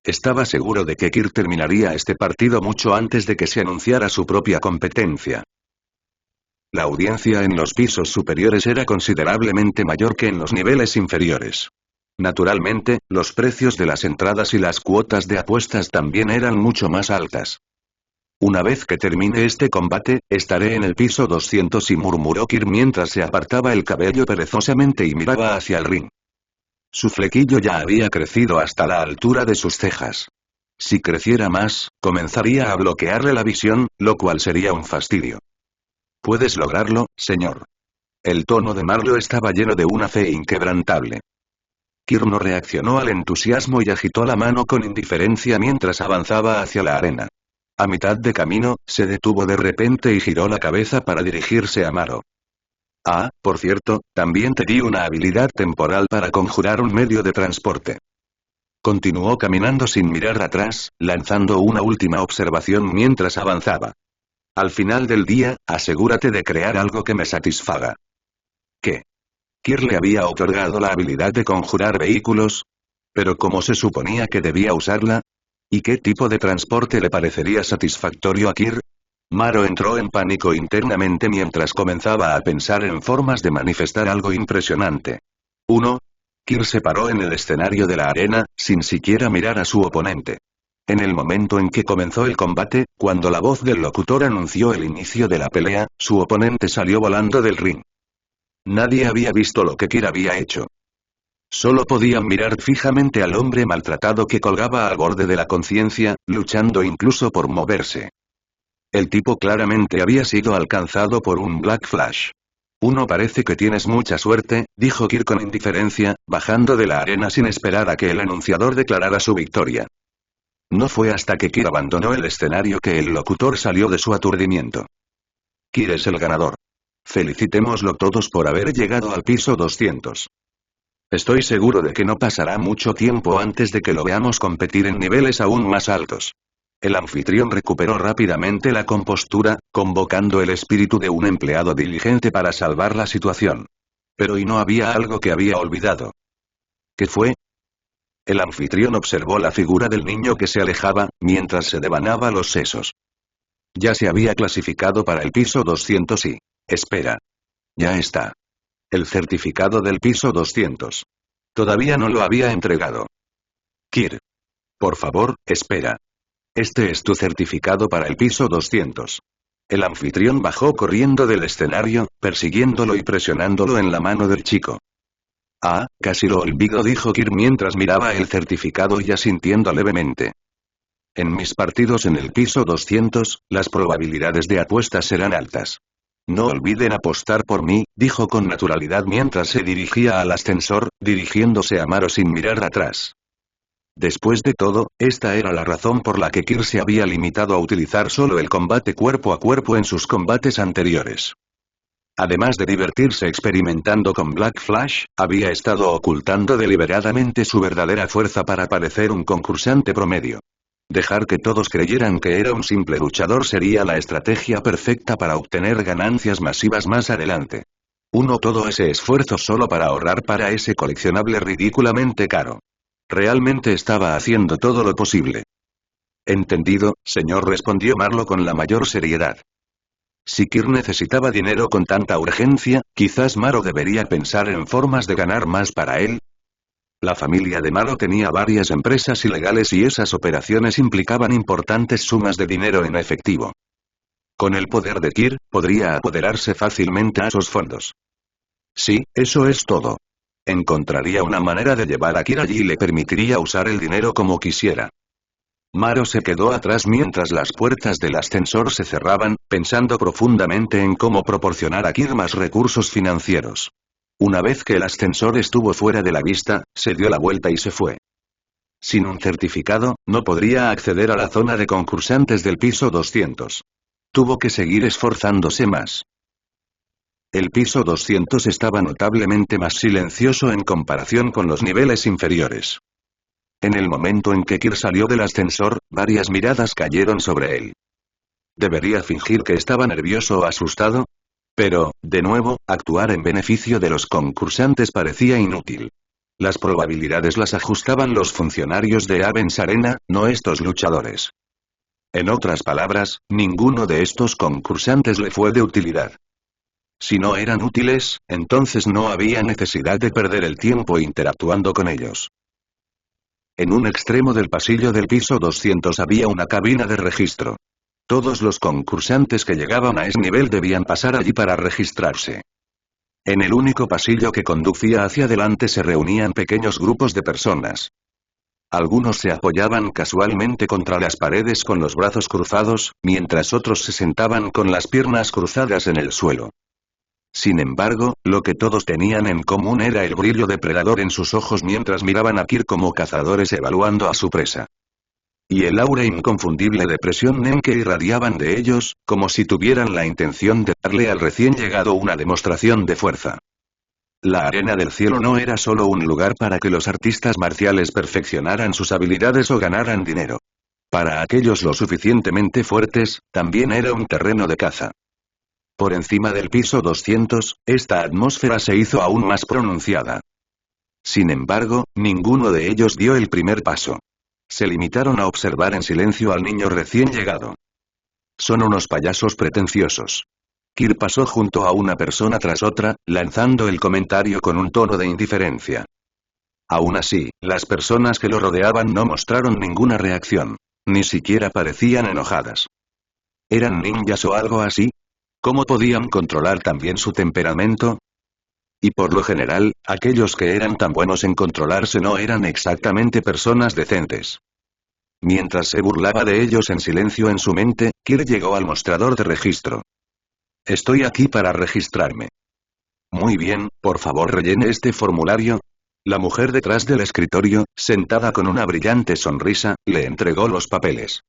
Estaba seguro de que Kir terminaría este partido mucho antes de que se anunciara su propia competencia. la audiencia en los pisos superiores era considerablemente mayor que en los niveles inferiores. Naturalmente, los precios de las entradas y las cuotas de apuestas también eran mucho más altas. Una vez que termine este combate, estaré en el piso 200, y murmuró Kirk mientras se apartaba el cabello perezosamente y miraba hacia el ring. Su flequillo ya había crecido hasta la altura de sus cejas. Si creciera más, comenzaría a bloquearle la visión, lo cual sería un fastidio. ¿Puedes lograrlo, señor? El tono de Marlowe estaba lleno de una fe inquebrantable. Kirk no reaccionó al entusiasmo y agitó la mano con indiferencia mientras avanzaba hacia la arena. A mitad de camino, se detuvo de repente y giró la cabeza para dirigirse a Maro. Ah, por cierto, también te di una habilidad temporal para conjurar un medio de transporte. Continuó caminando sin mirar atrás, lanzando una última observación mientras avanzaba. Al final del día, asegúrate de crear algo que me satisfaga. ¿Qué? ¿Kirk le había otorgado la habilidad de conjurar vehículos? ¿Pero cómo se suponía que debía usarla? ¿Y qué tipo de transporte le parecería satisfactorio a Kirk? Maro entró en pánico internamente mientras comenzaba a pensar en formas de manifestar algo impresionante. 1. Kirk se paró en el escenario de la arena, sin siquiera mirar a su oponente. En el momento en que comenzó el combate, cuando la voz del locutor anunció el inicio de la pelea, su oponente salió volando del ring. Nadie había visto lo que Kirk había hecho. Solo podían mirar fijamente al hombre maltratado que colgaba al borde de la conciencia, luchando incluso por moverse. El tipo claramente había sido alcanzado por un Black Flash. Parece que tienes mucha suerte, dijo Kirk con indiferencia, bajando de la arena sin esperar a que el anunciador declarara su victoria. No fue hasta que Kirk abandonó el escenario que el locutor salió de su aturdimiento. Kirk es el ganador. Felicitémoslo todos por haber llegado al piso 200. Estoy seguro de que no pasará mucho tiempo antes de que lo veamos competir en niveles aún más altos. El anfitrión recuperó rápidamente la compostura, convocando el espíritu de un empleado diligente para salvar la situación. Pero no había algo que había olvidado. ¿Qué fue? El anfitrión observó la figura del niño que se alejaba, mientras se devanaba los sesos. Ya se había clasificado para el piso 200 y... Espera. Ya está. El certificado del piso 200. Todavía no lo había entregado. Kirk. Por favor, espera. Este es tu certificado para el piso 200. El anfitrión bajó corriendo del escenario, persiguiéndolo y presionándolo en la mano del chico. Ah, casi lo olvido, dijo Kirk mientras miraba el certificado y asintiendo levemente. En mis partidos en el piso 200, las probabilidades de apuestas serán altas. No olviden apostar por mí, dijo con naturalidad mientras se dirigía al ascensor, dirigiéndose a Maro sin mirar atrás. Después de todo, esta era la razón por la que Kirk se había limitado a utilizar solo el combate cuerpo a cuerpo en sus combates anteriores. Además de divertirse experimentando con Black Flash, había estado ocultando deliberadamente su verdadera fuerza para parecer un concursante promedio. Dejar que todos creyeran que era un simple luchador sería la estrategia perfecta para obtener ganancias masivas más adelante. Todo ese esfuerzo solo para ahorrar para ese coleccionable ridículamente caro. Realmente estaba haciendo todo lo posible. Entendido, señor, respondió Marlowe con la mayor seriedad. Si Kirk necesitaba dinero con tanta urgencia, quizás Maro debería pensar en formas de ganar más para él. La familia de Maro tenía varias empresas ilegales y esas operaciones implicaban importantes sumas de dinero en efectivo. Con el poder de Kirk, podría apoderarse fácilmente a esos fondos. Sí, eso es todo. Encontraría una manera de llevar a Kirk allí y le permitiría usar el dinero como quisiera. Maro se quedó atrás mientras las puertas del ascensor se cerraban, pensando profundamente en cómo proporcionar a Kirk más recursos financieros. Una vez que el ascensor estuvo fuera de la vista, se dio la vuelta y se fue. Sin un certificado, no podría acceder a la zona de concursantes del piso 200. Tuvo que seguir esforzándose más. El piso 200 estaba notablemente más silencioso en comparación con los niveles inferiores. En el momento en que Kirk salió del ascensor, varias miradas cayeron sobre él. ¿Debería fingir que estaba nervioso o asustado? Pero, de nuevo, actuar en beneficio de los concursantes parecía inútil. Las probabilidades las ajustaban los funcionarios de Avens Arena, no estos luchadores. En otras palabras, ninguno de estos concursantes le fue de utilidad. Si no eran útiles, entonces no había necesidad de perder el tiempo interactuando con ellos. En un extremo del pasillo del piso 200 había una cabina de registro. Todos los concursantes que llegaban a ese nivel debían pasar allí para registrarse. En el único pasillo que conducía hacia adelante se reunían pequeños grupos de personas. Algunos se apoyaban casualmente contra las paredes con los brazos cruzados, mientras otros se sentaban con las piernas cruzadas en el suelo. Sin embargo, lo que todos tenían en común era el brillo depredador en sus ojos mientras miraban a Kir como cazadores evaluando a su presa. Y el aura inconfundible de presión nen que irradiaban de ellos, como si tuvieran la intención de darle al recién llegado una demostración de fuerza. La Arena del Cielo no era solo un lugar para que los artistas marciales perfeccionaran sus habilidades o ganaran dinero. Para aquellos lo suficientemente fuertes, también era un terreno de caza. Por encima del piso 200, esta atmósfera se hizo aún más pronunciada. Sin embargo, ninguno de ellos dio el primer paso. Se limitaron a observar en silencio al niño recién llegado. Son unos payasos pretenciosos. Kir pasó junto a una persona tras otra, lanzando el comentario con un tono de indiferencia. Aún así, las personas que lo rodeaban no mostraron ninguna reacción. Ni siquiera parecían enojadas. ¿Eran ninjas o algo así? ¿Cómo podían controlar tan bien su temperamento? Y por lo general, aquellos que eran tan buenos en controlarse no eran exactamente personas decentes. Mientras se burlaba de ellos en silencio en su mente, Kir llegó al mostrador de registro. Estoy aquí para registrarme. Muy bien, por favor rellene este formulario. La mujer detrás del escritorio, sentada con una brillante sonrisa, le entregó los papeles.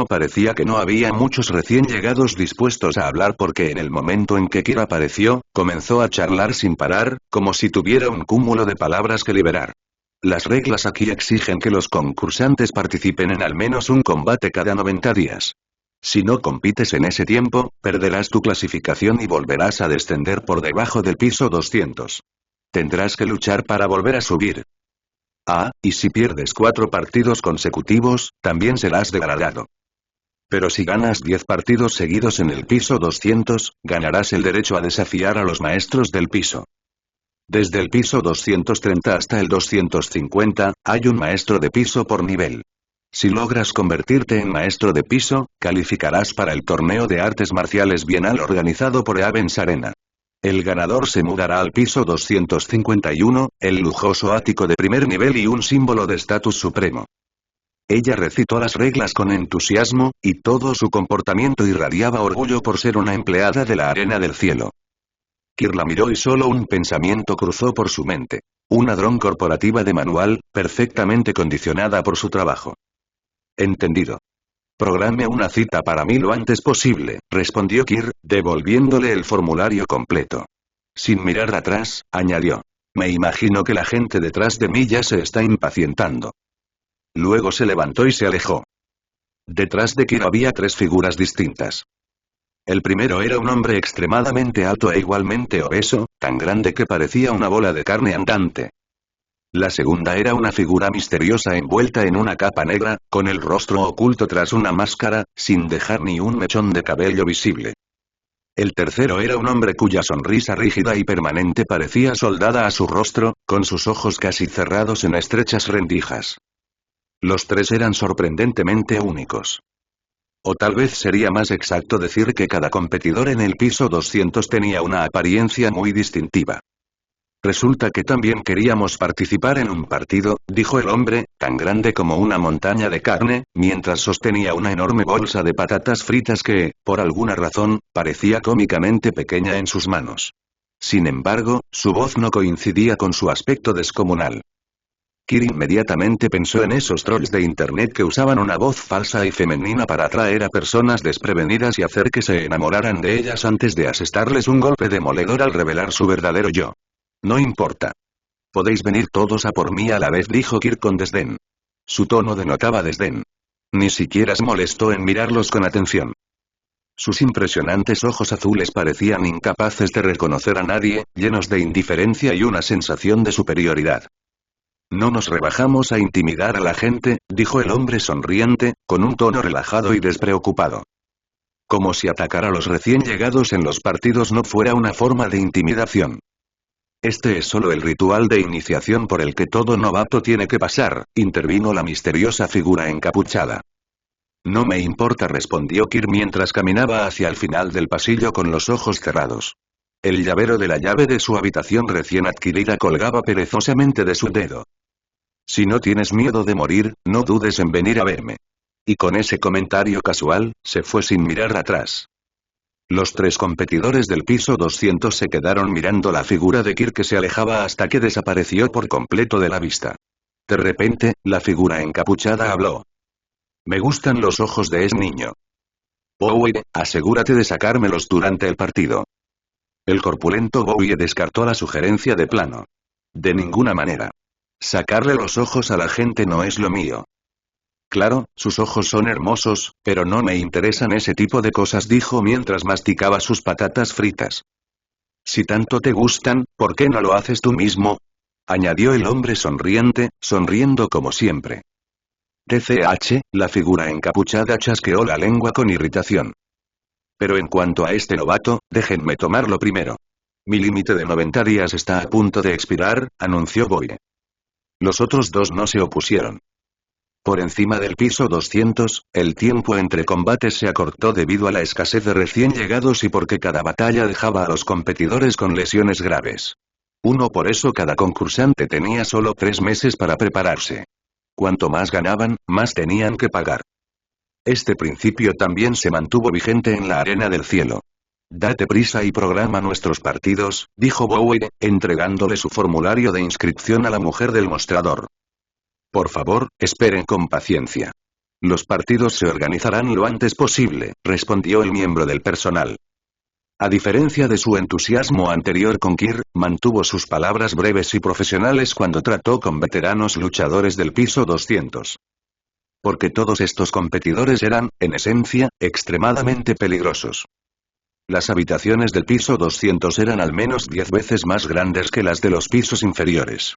Parecía que no había muchos recién llegados dispuestos a hablar porque en el momento en que Kir apareció, comenzó a charlar sin parar, como si tuviera un cúmulo de palabras que liberar. Las reglas aquí exigen que los concursantes participen en al menos un combate cada 90 días. Si no compites en ese tiempo, perderás tu clasificación y volverás a descender por debajo del piso 200. Tendrás que luchar para volver a subir. Y si pierdes 4 partidos consecutivos, también serás degradado. Pero si ganas 10 partidos seguidos en el piso 200, ganarás el derecho a desafiar a los maestros del piso. Desde el piso 230 hasta el 250, hay un maestro de piso por nivel. Si logras convertirte en maestro de piso, calificarás para el torneo de artes marciales bienal organizado por Avens Arena. El ganador se mudará al piso 251, el lujoso ático de primer nivel y un símbolo de estatus supremo. Ella recitó las reglas con entusiasmo, y todo su comportamiento irradiaba orgullo por ser una empleada de la Arena del Cielo. Kir la miró y solo un pensamiento cruzó por su mente. Una dron corporativa de manual, perfectamente condicionada por su trabajo. Entendido. Programe una cita para mí lo antes posible, respondió Kir, devolviéndole el formulario completo. Sin mirar atrás, añadió. Me imagino que la gente detrás de mí ya se está impacientando. Luego se levantó y se alejó. Detrás de Kir había 3 figuras distintas. El primero era un hombre extremadamente alto e igualmente obeso, tan grande que parecía una bola de carne andante. La segunda era una figura misteriosa envuelta en una capa negra, con el rostro oculto tras una máscara, sin dejar ni un mechón de cabello visible. El tercero era un hombre cuya sonrisa rígida y permanente parecía soldada a su rostro, con sus ojos casi cerrados en estrechas rendijas. Los 3 eran sorprendentemente únicos. O tal vez sería más exacto decir que cada competidor en el piso 200 tenía una apariencia muy distintiva. Resulta que también queríamos participar en un partido, dijo el hombre, tan grande como una montaña de carne, mientras sostenía una enorme bolsa de patatas fritas que, por alguna razón, parecía cómicamente pequeña en sus manos. Sin embargo, su voz no coincidía con su aspecto descomunal. Kir inmediatamente pensó en esos trolls de internet que usaban una voz falsa y femenina para atraer a personas desprevenidas y hacer que se enamoraran de ellas antes de asestarles un golpe demoledor al revelar su verdadero yo. No importa. Podéis venir todos a por mí a la vez, dijo Kir con desdén. Su tono denotaba desdén. Ni siquiera se molestó en mirarlos con atención. Sus impresionantes ojos azules parecían incapaces de reconocer a nadie, llenos de indiferencia y una sensación de superioridad. No nos rebajamos a intimidar a la gente, dijo el hombre sonriente, con un tono relajado y despreocupado. Como si atacar a los recién llegados en los partidos no fuera una forma de intimidación. Este es solo el ritual de iniciación por el que todo novato tiene que pasar, intervino la misteriosa figura encapuchada. No me importa, respondió Kir mientras caminaba hacia el final del pasillo con los ojos cerrados. El llavero de la llave de su habitación recién adquirida colgaba perezosamente de su dedo. Si no tienes miedo de morir, no dudes en venir a verme. Y con ese comentario casual, se fue sin mirar atrás. Los tres competidores del piso 200 se quedaron mirando la figura de Kir que se alejaba hasta que desapareció por completo de la vista. De repente, la figura encapuchada habló. Me gustan los ojos de ese niño. Bowie, asegúrate de sacármelos durante el partido. El corpulento Bowie descartó la sugerencia de plano. De ninguna manera. Sacarle los ojos a la gente no es lo mío. Claro, sus ojos son hermosos, pero no me interesan ese tipo de cosas, dijo mientras masticaba sus patatas fritas. Si tanto te gustan, ¿por qué no lo haces tú mismo? Añadió el hombre sonriente, sonriendo como siempre. TCH, la figura encapuchada chasqueó la lengua con irritación. Pero en cuanto a este novato, déjenme tomarlo primero. Mi límite de 90 días está a punto de expirar, anunció Bowie. Los otros dos no se opusieron. Por encima del piso 200, el tiempo entre combates se acortó debido a la escasez de recién llegados y porque cada batalla dejaba a los competidores con lesiones graves. Por eso cada concursante tenía solo 3 meses para prepararse. Cuanto más ganaban, más tenían que pagar. Este principio también se mantuvo vigente en la Arena del Cielo. Date prisa y programa nuestros partidos, dijo Bowie, entregándole su formulario de inscripción a la mujer del mostrador. Por favor, esperen con paciencia. Los partidos se organizarán lo antes posible, respondió el miembro del personal. A diferencia de su entusiasmo anterior con Kir, mantuvo sus palabras breves y profesionales cuando trató con veteranos luchadores del piso 200. Porque todos estos competidores eran, en esencia, extremadamente peligrosos. Las habitaciones del piso 200 eran al menos 10 veces más grandes que las de los pisos inferiores.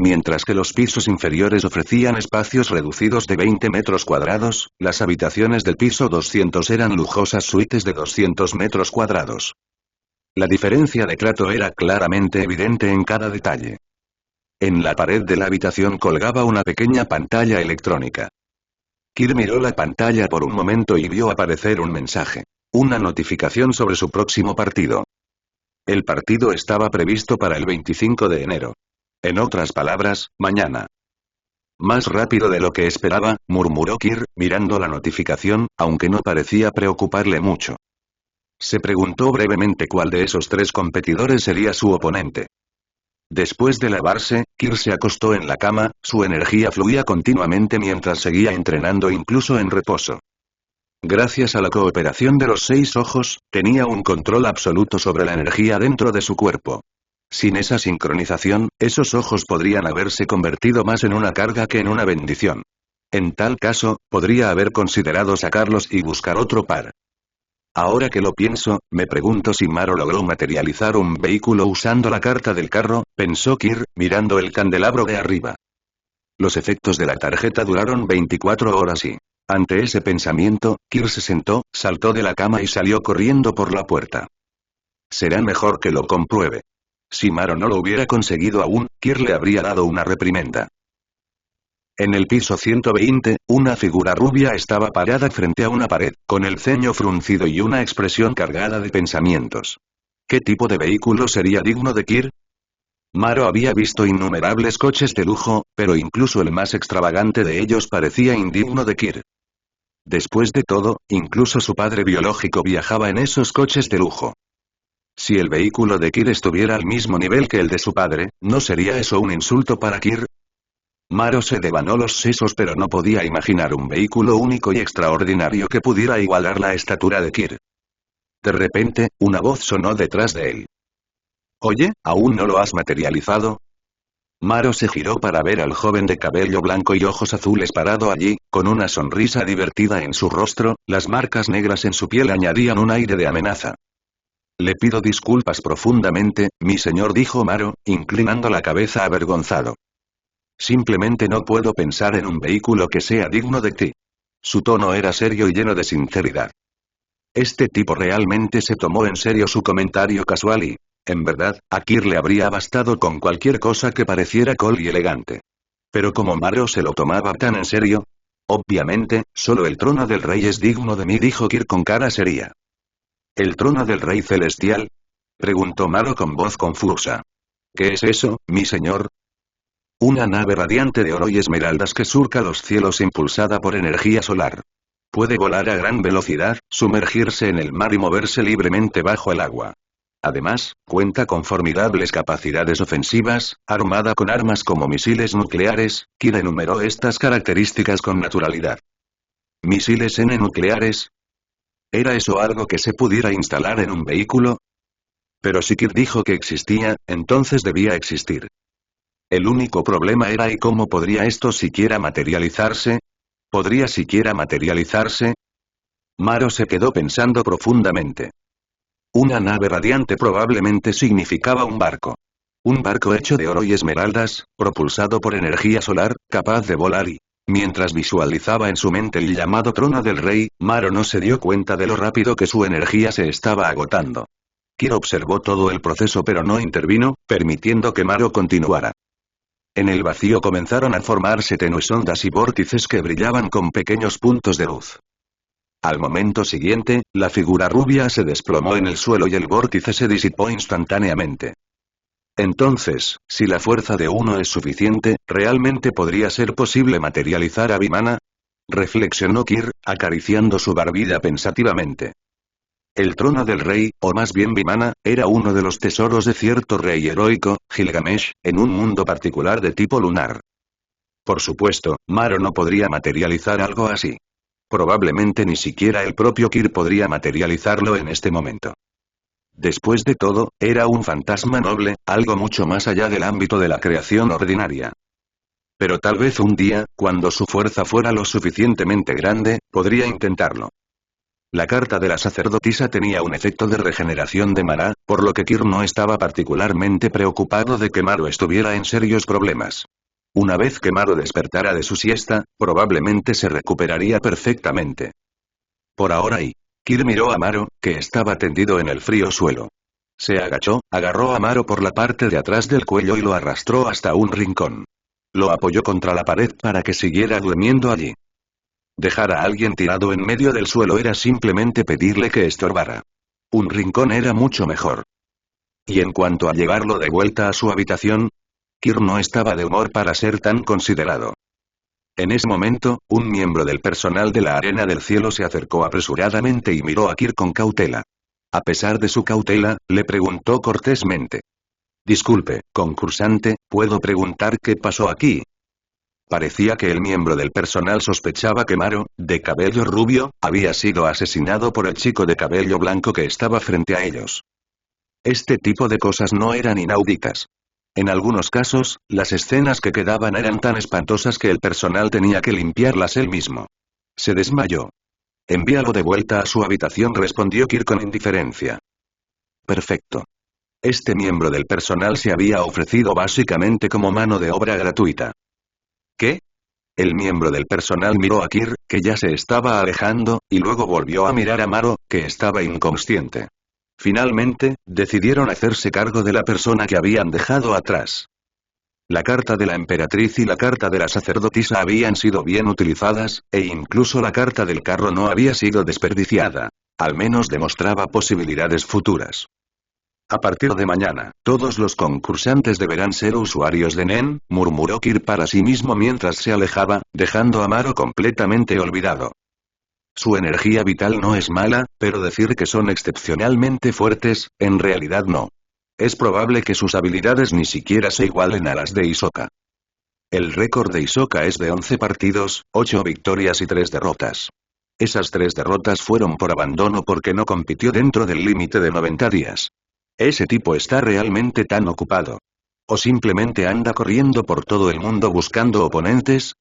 Mientras que los pisos inferiores ofrecían espacios reducidos de 20 metros cuadrados, las habitaciones del piso 200 eran lujosas suites de 200 metros cuadrados. La diferencia de trato era claramente evidente en cada detalle. En la pared de la habitación colgaba una pequeña pantalla electrónica. Kir miró la pantalla por un momento y vio aparecer un mensaje. Una notificación sobre su próximo partido. El partido estaba previsto para el 25 de enero. En otras palabras, mañana. Más rápido de lo que esperaba, murmuró Kir, mirando la notificación, aunque no parecía preocuparle mucho. Se preguntó brevemente cuál de esos 3 competidores sería su oponente. Después de lavarse, Kir se acostó en la cama, su energía fluía continuamente mientras seguía entrenando incluso en reposo. Gracias a la cooperación de los 6 ojos, tenía un control absoluto sobre la energía dentro de su cuerpo. Sin esa sincronización, esos ojos podrían haberse convertido más en una carga que en una bendición. En tal caso, podría haber considerado sacarlos y buscar otro par. Ahora que lo pienso, me pregunto si Maro logró materializar un vehículo usando la carta del carro, pensó Kir, mirando el candelabro de arriba. Los efectos de la tarjeta duraron 24 horas y... Ante ese pensamiento, Kir se sentó, saltó de la cama y salió corriendo por la puerta. Será mejor que lo compruebe. Si Maro no lo hubiera conseguido aún, Kir le habría dado una reprimenda. En el piso 120, una figura rubia estaba parada frente a una pared, con el ceño fruncido y una expresión cargada de pensamientos. ¿Qué tipo de vehículo sería digno de Kir? Maro había visto innumerables coches de lujo, pero incluso el más extravagante de ellos parecía indigno de Kir. Después de todo, incluso su padre biológico viajaba en esos coches de lujo. Si el vehículo de Kir estuviera al mismo nivel que el de su padre, ¿no sería eso un insulto para Kir? Maro se devanó los sesos pero no podía imaginar un vehículo único y extraordinario que pudiera igualar la estatura de Kir. De repente, una voz sonó detrás de él. Oye, ¿aún no lo has materializado? Maro se giró para ver al joven de cabello blanco y ojos azules parado allí, con una sonrisa divertida en su rostro, las marcas negras en su piel añadían un aire de amenaza. Le pido disculpas profundamente, mi señor, dijo Maro, inclinando la cabeza avergonzado. Simplemente no puedo pensar en un vehículo que sea digno de ti. Su tono era serio y lleno de sinceridad. Este tipo realmente se tomó en serio su comentario casual y, en verdad, a Kir le habría bastado con cualquier cosa que pareciera cool y elegante. Pero como Maro se lo tomaba tan en serio, obviamente, solo el trono del rey es digno de mí, dijo Kir con cara seria. ¿El trono del rey celestial? Preguntó Maro con voz confusa. ¿Qué es eso, mi señor? Una nave radiante de oro y esmeraldas que surca los cielos impulsada por energía solar. Puede volar a gran velocidad, sumergirse en el mar y moverse libremente bajo el agua. Además, cuenta con formidables capacidades ofensivas, armada con armas como misiles nucleares. Kir enumeró estas características con naturalidad. ¿Misiles N nucleares? ¿Era eso algo que se pudiera instalar en un vehículo? Pero si Kir dijo que existía, entonces debía existir. El único problema era ¿y cómo podría esto siquiera materializarse? ¿Podría siquiera materializarse? Maro se quedó pensando profundamente. Una nave radiante probablemente significaba un barco. Un barco hecho de oro y esmeraldas, propulsado por energía solar, capaz de volar y... Mientras visualizaba en su mente el llamado trono del rey, Maro no se dio cuenta de lo rápido que su energía se estaba agotando. Kir observó todo el proceso pero no intervino, permitiendo que Maro continuara. En el vacío comenzaron a formarse tenues ondas y vórtices que brillaban con pequeños puntos de luz. Al momento siguiente, la figura rubia se desplomó en el suelo y el vórtice se disipó instantáneamente. Entonces, si la fuerza de uno es suficiente, ¿realmente podría ser posible materializar a Vimana? Reflexionó Kir, acariciando su barbilla pensativamente. El trono del rey, o más bien Vimana, era uno de los tesoros de cierto rey heroico, Gilgamesh, en un mundo particular de tipo lunar. Por supuesto, Maro no podría materializar algo así. Probablemente ni siquiera el propio Kir podría materializarlo en este momento. Después de todo, era un fantasma noble, algo mucho más allá del ámbito de la creación ordinaria. Pero tal vez un día, cuando su fuerza fuera lo suficientemente grande, podría intentarlo. La carta de la sacerdotisa tenía un efecto de regeneración de Mara, por lo que Kir no estaba particularmente preocupado de que Maro estuviera en serios problemas. Una vez que Maro despertara de su siesta, probablemente se recuperaría perfectamente. Por ahora Kir miró a Maro, que estaba tendido en el frío suelo. Se agachó, agarró a Maro por la parte de atrás del cuello y lo arrastró hasta un rincón. Lo apoyó contra la pared para que siguiera durmiendo allí. Dejar a alguien tirado en medio del suelo era simplemente pedirle que estorbara. Un rincón era mucho mejor. Y en cuanto a llevarlo de vuelta a su habitación, Kir no estaba de humor para ser tan considerado. En ese momento, un miembro del personal de la Arena del Cielo se acercó apresuradamente y miró a Kir con cautela. A pesar de su cautela, le preguntó cortésmente. Disculpe, concursante, ¿puedo preguntar qué pasó aquí? Parecía que el miembro del personal sospechaba que Maro, de cabello rubio, había sido asesinado por el chico de cabello blanco que estaba frente a ellos. Este tipo de cosas no eran inauditas. En algunos casos, las escenas que quedaban eran tan espantosas que el personal tenía que limpiarlas él mismo. Se desmayó. Envíalo de vuelta a su habitación, respondió Kir con indiferencia. Perfecto. Este miembro del personal se había ofrecido básicamente como mano de obra gratuita. ¿Qué? El miembro del personal miró a Kir, que ya se estaba alejando, y luego volvió a mirar a Maro, que estaba inconsciente. Finalmente, decidieron hacerse cargo de la persona que habían dejado atrás. La carta de la emperatriz y la carta de la sacerdotisa habían sido bien utilizadas, e incluso la carta del carro no había sido desperdiciada. Al menos demostraba posibilidades futuras. A partir de mañana, todos los concursantes deberán ser usuarios de Nen, murmuró Kir para sí mismo mientras se alejaba, dejando a Maro completamente olvidado. Su energía vital no es mala, pero decir que son excepcionalmente fuertes, en realidad no. Es probable que sus habilidades ni siquiera se igualen a las de Hisoka. El récord de Hisoka es de 11 partidos, 8 victorias y 3 derrotas. Esas 3 derrotas fueron por abandono porque no compitió dentro del límite de 90 días. ¿Ese tipo está realmente tan ocupado? ¿O simplemente anda corriendo por todo el mundo buscando oponentes?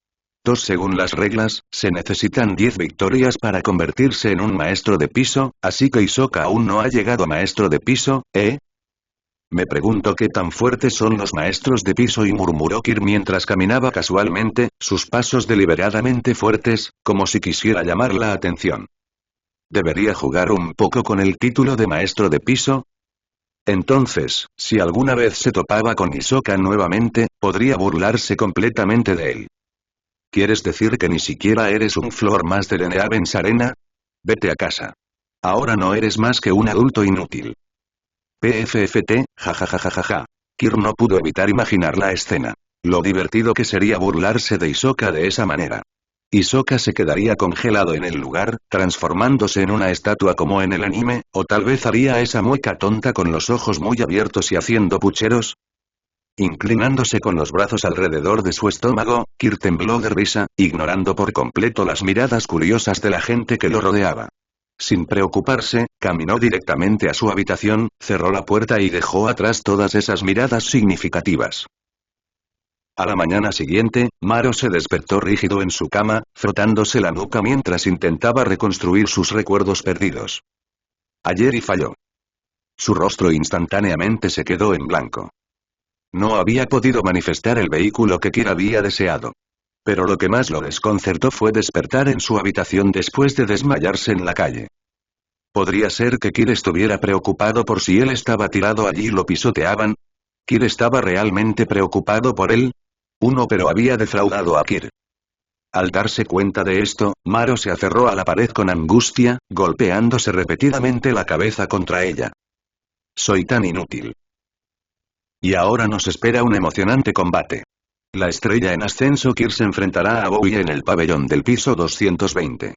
Según las reglas, se necesitan 10 victorias para convertirse en un maestro de piso, así que Hisoka aún no ha llegado a maestro de piso, ¿eh? Me pregunto qué tan fuertes son los maestros de piso, y murmuró Kir mientras caminaba casualmente, sus pasos deliberadamente fuertes, como si quisiera llamar la atención. ¿Debería jugar un poco con el título de maestro de piso? Entonces, si alguna vez se topaba con Hisoka nuevamente, podría burlarse completamente de él. ¿Quieres decir que ni siquiera eres un floor master en Avens Arena? Vete a casa. Ahora no eres más que un adulto inútil. PFFT, jajajajaja. Kir no pudo evitar imaginar la escena. Lo divertido que sería burlarse de Hisoka de esa manera. Hisoka se quedaría congelado en el lugar, transformándose en una estatua como en el anime, o tal vez haría esa mueca tonta con los ojos muy abiertos y haciendo pucheros. Inclinándose con los brazos alrededor de su estómago, Kir tembló de risa, ignorando por completo las miradas curiosas de la gente que lo rodeaba. Sin preocuparse, caminó directamente a su habitación, cerró la puerta y dejó atrás todas esas miradas significativas. A la mañana siguiente, Maro se despertó rígido en su cama, frotándose la nuca mientras intentaba reconstruir sus recuerdos perdidos. Ayer y falló. Su rostro instantáneamente se quedó en blanco. No había podido manifestar el vehículo que Kir había deseado. Pero lo que más lo desconcertó fue despertar en su habitación después de desmayarse en la calle. ¿Podría ser que Kir estuviera preocupado por si él estaba tirado allí y lo pisoteaban? ¿Kir estaba realmente preocupado por él? Pero había defraudado a Kir. Al darse cuenta de esto, Maro se aferró a la pared con angustia, golpeándose repetidamente la cabeza contra ella. Soy tan inútil. Y ahora nos espera un emocionante combate. La estrella en ascenso Kir se enfrentará a Bowie en el pabellón del piso 220.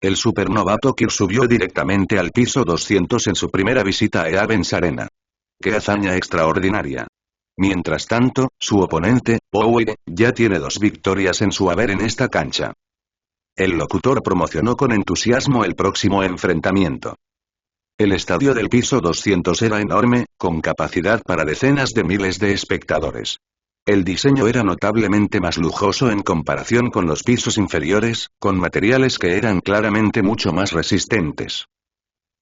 El supernovato Kir subió directamente al piso 200 en su primera visita a Avens Arena. ¡Qué hazaña extraordinaria! Mientras tanto, su oponente, Bowie, ya tiene 2 victorias en su haber en esta cancha. El locutor promocionó con entusiasmo el próximo enfrentamiento. El estadio del piso 200 era enorme, con capacidad para decenas de miles de espectadores. El diseño era notablemente más lujoso en comparación con los pisos inferiores, con materiales que eran claramente mucho más resistentes.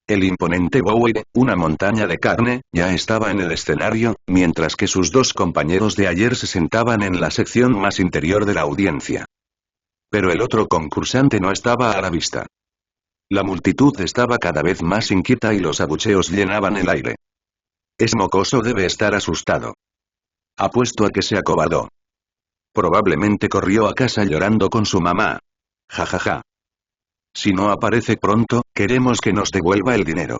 El imponente Bowie, una montaña de carne, ya estaba en el escenario, mientras que sus 2 compañeros de ayer se sentaban en la sección más interior de la audiencia. Pero el otro concursante no estaba a la vista. La multitud estaba cada vez más inquieta y los abucheos llenaban el aire. Ese mocoso debe estar asustado. Apuesto a que se acobardó. Probablemente corrió a casa llorando con su mamá. Jajaja. Si no aparece pronto, queremos que nos devuelva el dinero.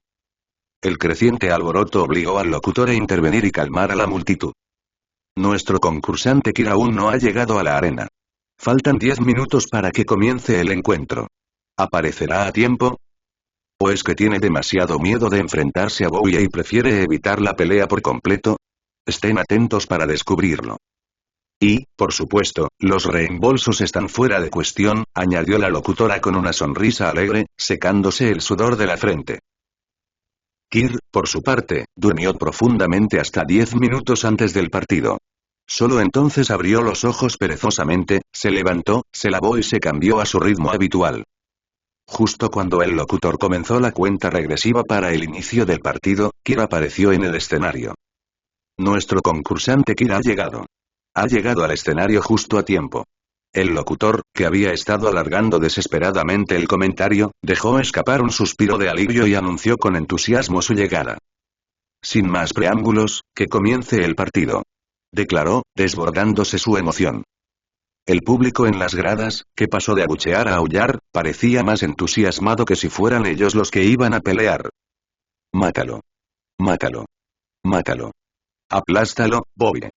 El creciente alboroto obligó al locutor a intervenir y calmar a la multitud. Nuestro concursante Kir aún no ha llegado a la arena. Faltan 10 minutos para que comience el encuentro. ¿Aparecerá a tiempo? ¿O es que tiene demasiado miedo de enfrentarse a Bowie y prefiere evitar la pelea por completo? Estén atentos para descubrirlo. Y, por supuesto, los reembolsos están fuera de cuestión, añadió la locutora con una sonrisa alegre, secándose el sudor de la frente. Kir, por su parte, durmió profundamente hasta 10 minutos antes del partido. Solo entonces abrió los ojos perezosamente, se levantó, se lavó y se cambió a su ritmo habitual. Justo cuando el locutor comenzó la cuenta regresiva para el inicio del partido, Kir apareció en el escenario. Nuestro concursante Kir ha llegado. Ha llegado al escenario justo a tiempo. El locutor, que había estado alargando desesperadamente el comentario, dejó escapar un suspiro de alivio y anunció con entusiasmo su llegada. Sin más preámbulos, que comience el partido. Declaró, desbordándose su emoción. El público en las gradas, que pasó de abuchear a aullar, parecía más entusiasmado que si fueran ellos los que iban a pelear. Mátalo. Mátalo. Mátalo. Aplástalo, Bowie.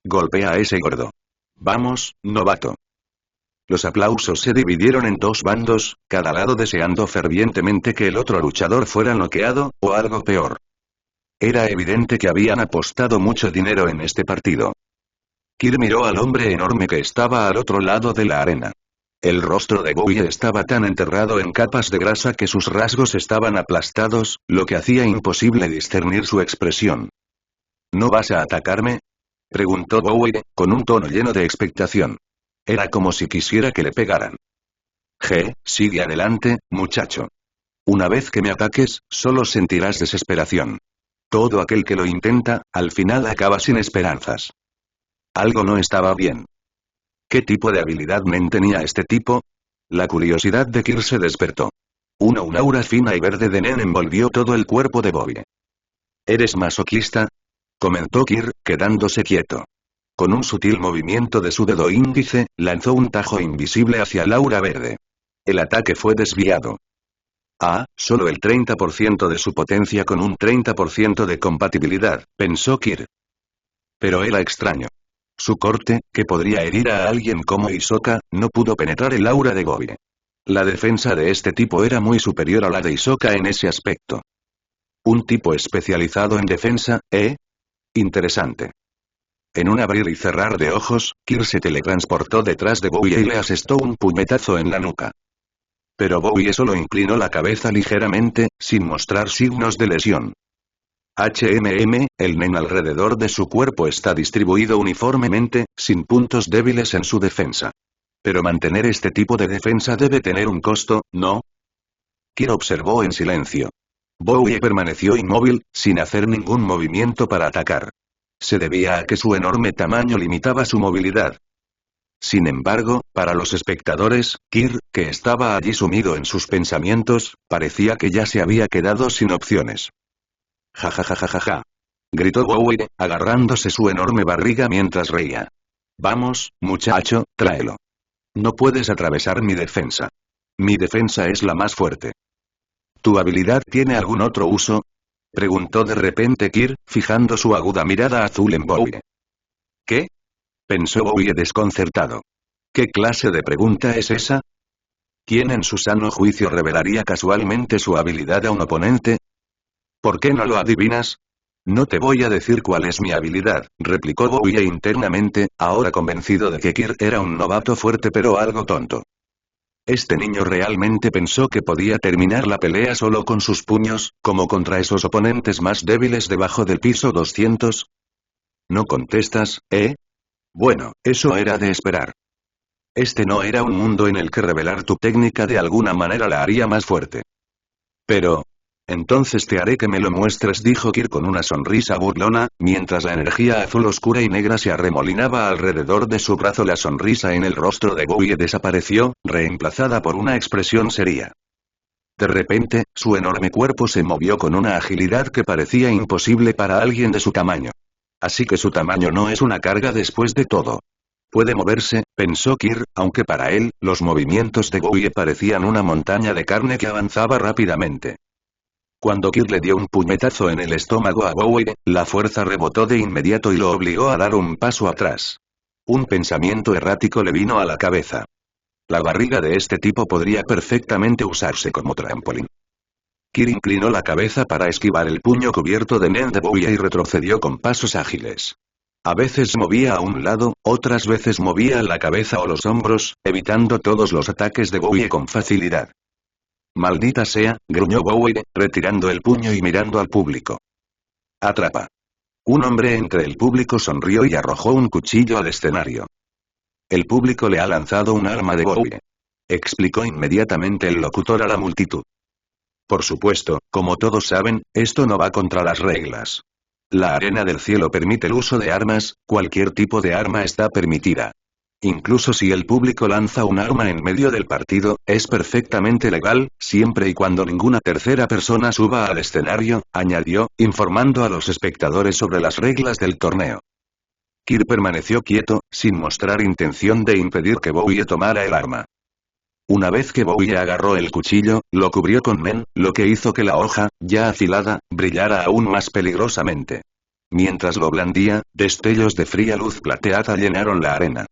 Golpea a ese gordo. Vamos, novato. Los aplausos se dividieron en 2 bandos, cada lado deseando fervientemente que el otro luchador fuera noqueado, o algo peor. Era evidente que habían apostado mucho dinero en este partido. Kir miró al hombre enorme que estaba al otro lado de la arena. El rostro de Bowie estaba tan enterrado en capas de grasa que sus rasgos estaban aplastados, lo que hacía imposible discernir su expresión. ¿No vas a atacarme?, preguntó Bowie, con un tono lleno de expectación. Era como si quisiera que le pegaran. Sigue adelante, muchacho. Una vez que me ataques, solo sentirás desesperación. Todo aquel que lo intenta, al final acaba sin esperanzas. Algo no estaba bien. ¿Qué tipo de habilidad men tenía este tipo? La curiosidad de Kir se despertó. Un aura fina y verde de Nen envolvió todo el cuerpo de Bowie. ¿Eres masoquista?, comentó Kir, quedándose quieto. Con un sutil movimiento de su dedo índice, lanzó un tajo invisible hacia el aura verde. El ataque fue desviado. Ah, solo el 30% de su potencia con un 30% de compatibilidad, pensó Kir. Pero era extraño. Su corte, que podría herir a alguien como Hisoka, no pudo penetrar el aura de Bowie. La defensa de este tipo era muy superior a la de Hisoka en ese aspecto. Un tipo especializado en defensa, ¿eh? Interesante. En un abrir y cerrar de ojos, Kir se teletransportó detrás de Bowie y le asestó un puñetazo en la nuca. Pero Bowie solo inclinó la cabeza ligeramente, sin mostrar signos de lesión. El Nen alrededor de su cuerpo está distribuido uniformemente, sin puntos débiles en su defensa. Pero mantener este tipo de defensa debe tener un costo, ¿no? Kir observó en silencio. Bowie permaneció inmóvil, sin hacer ningún movimiento para atacar. Se debía a que su enorme tamaño limitaba su movilidad. Sin embargo, para los espectadores, Kir, que estaba allí sumido en sus pensamientos, parecía que ya se había quedado sin opciones. Ja ja ja ja ja ja. Gritó Bowie, agarrándose su enorme barriga mientras reía. Vamos, muchacho, tráelo. No puedes atravesar mi defensa. Mi defensa es la más fuerte. ¿Tu habilidad tiene algún otro uso?, preguntó de repente Kir, fijando su aguda mirada azul en Bowie. ¿Qué?, pensó Bowie desconcertado. ¿Qué clase de pregunta es esa? ¿Quién en su sano juicio revelaría casualmente su habilidad a un oponente? ¿Por qué no lo adivinas? No te voy a decir cuál es mi habilidad, replicó Bowie internamente, ahora convencido de que Kir era un novato fuerte pero algo tonto. Este niño realmente pensó que podía terminar la pelea solo con sus puños, como contra esos oponentes más débiles debajo del piso 200. ¿No contestas, eh? Bueno, eso era de esperar. Este no era un mundo en el que revelar tu técnica de alguna manera la haría más fuerte. Pero... entonces te haré que me lo muestres, dijo Kir con una sonrisa burlona, mientras la energía azul oscura y negra se arremolinaba alrededor de su brazo. La sonrisa en el rostro de Bowie desapareció, reemplazada por una expresión seria. De repente, su enorme cuerpo se movió con una agilidad que parecía imposible para alguien de su tamaño. Así que su tamaño no es una carga después de todo. Puede moverse, pensó Kir, aunque para él, los movimientos de Bowie parecían una montaña de carne que avanzaba rápidamente. Cuando Kir le dio un puñetazo en el estómago a Bowie, la fuerza rebotó de inmediato y lo obligó a dar un paso atrás. Un pensamiento errático le vino a la cabeza. La barriga de este tipo podría perfectamente usarse como trampolín. Kir inclinó la cabeza para esquivar el puño cubierto de Nen de Bowie y retrocedió con pasos ágiles. A veces movía a un lado, otras veces movía la cabeza o los hombros, evitando todos los ataques de Bowie con facilidad. Maldita sea, gruñó Bowie, retirando el puño y mirando al público. Atrapa. Un hombre entre el público sonrió y arrojó un cuchillo al escenario. El público le ha lanzado un arma de Bowie, explicó inmediatamente el locutor a la multitud. Por supuesto, como todos saben, esto no va contra las reglas. La Arena del Cielo permite el uso de armas, cualquier tipo de arma está permitida. Incluso si el público lanza un arma en medio del partido, es perfectamente legal, siempre y cuando ninguna tercera persona suba al escenario, añadió, informando a los espectadores sobre las reglas del torneo. Kir permaneció quieto, sin mostrar intención de impedir que Bowie tomara el arma. Una vez que Bowie agarró el cuchillo, lo cubrió con Nen, lo que hizo que la hoja, ya afilada, brillara aún más peligrosamente. Mientras lo blandía, destellos de fría luz plateada llenaron la arena.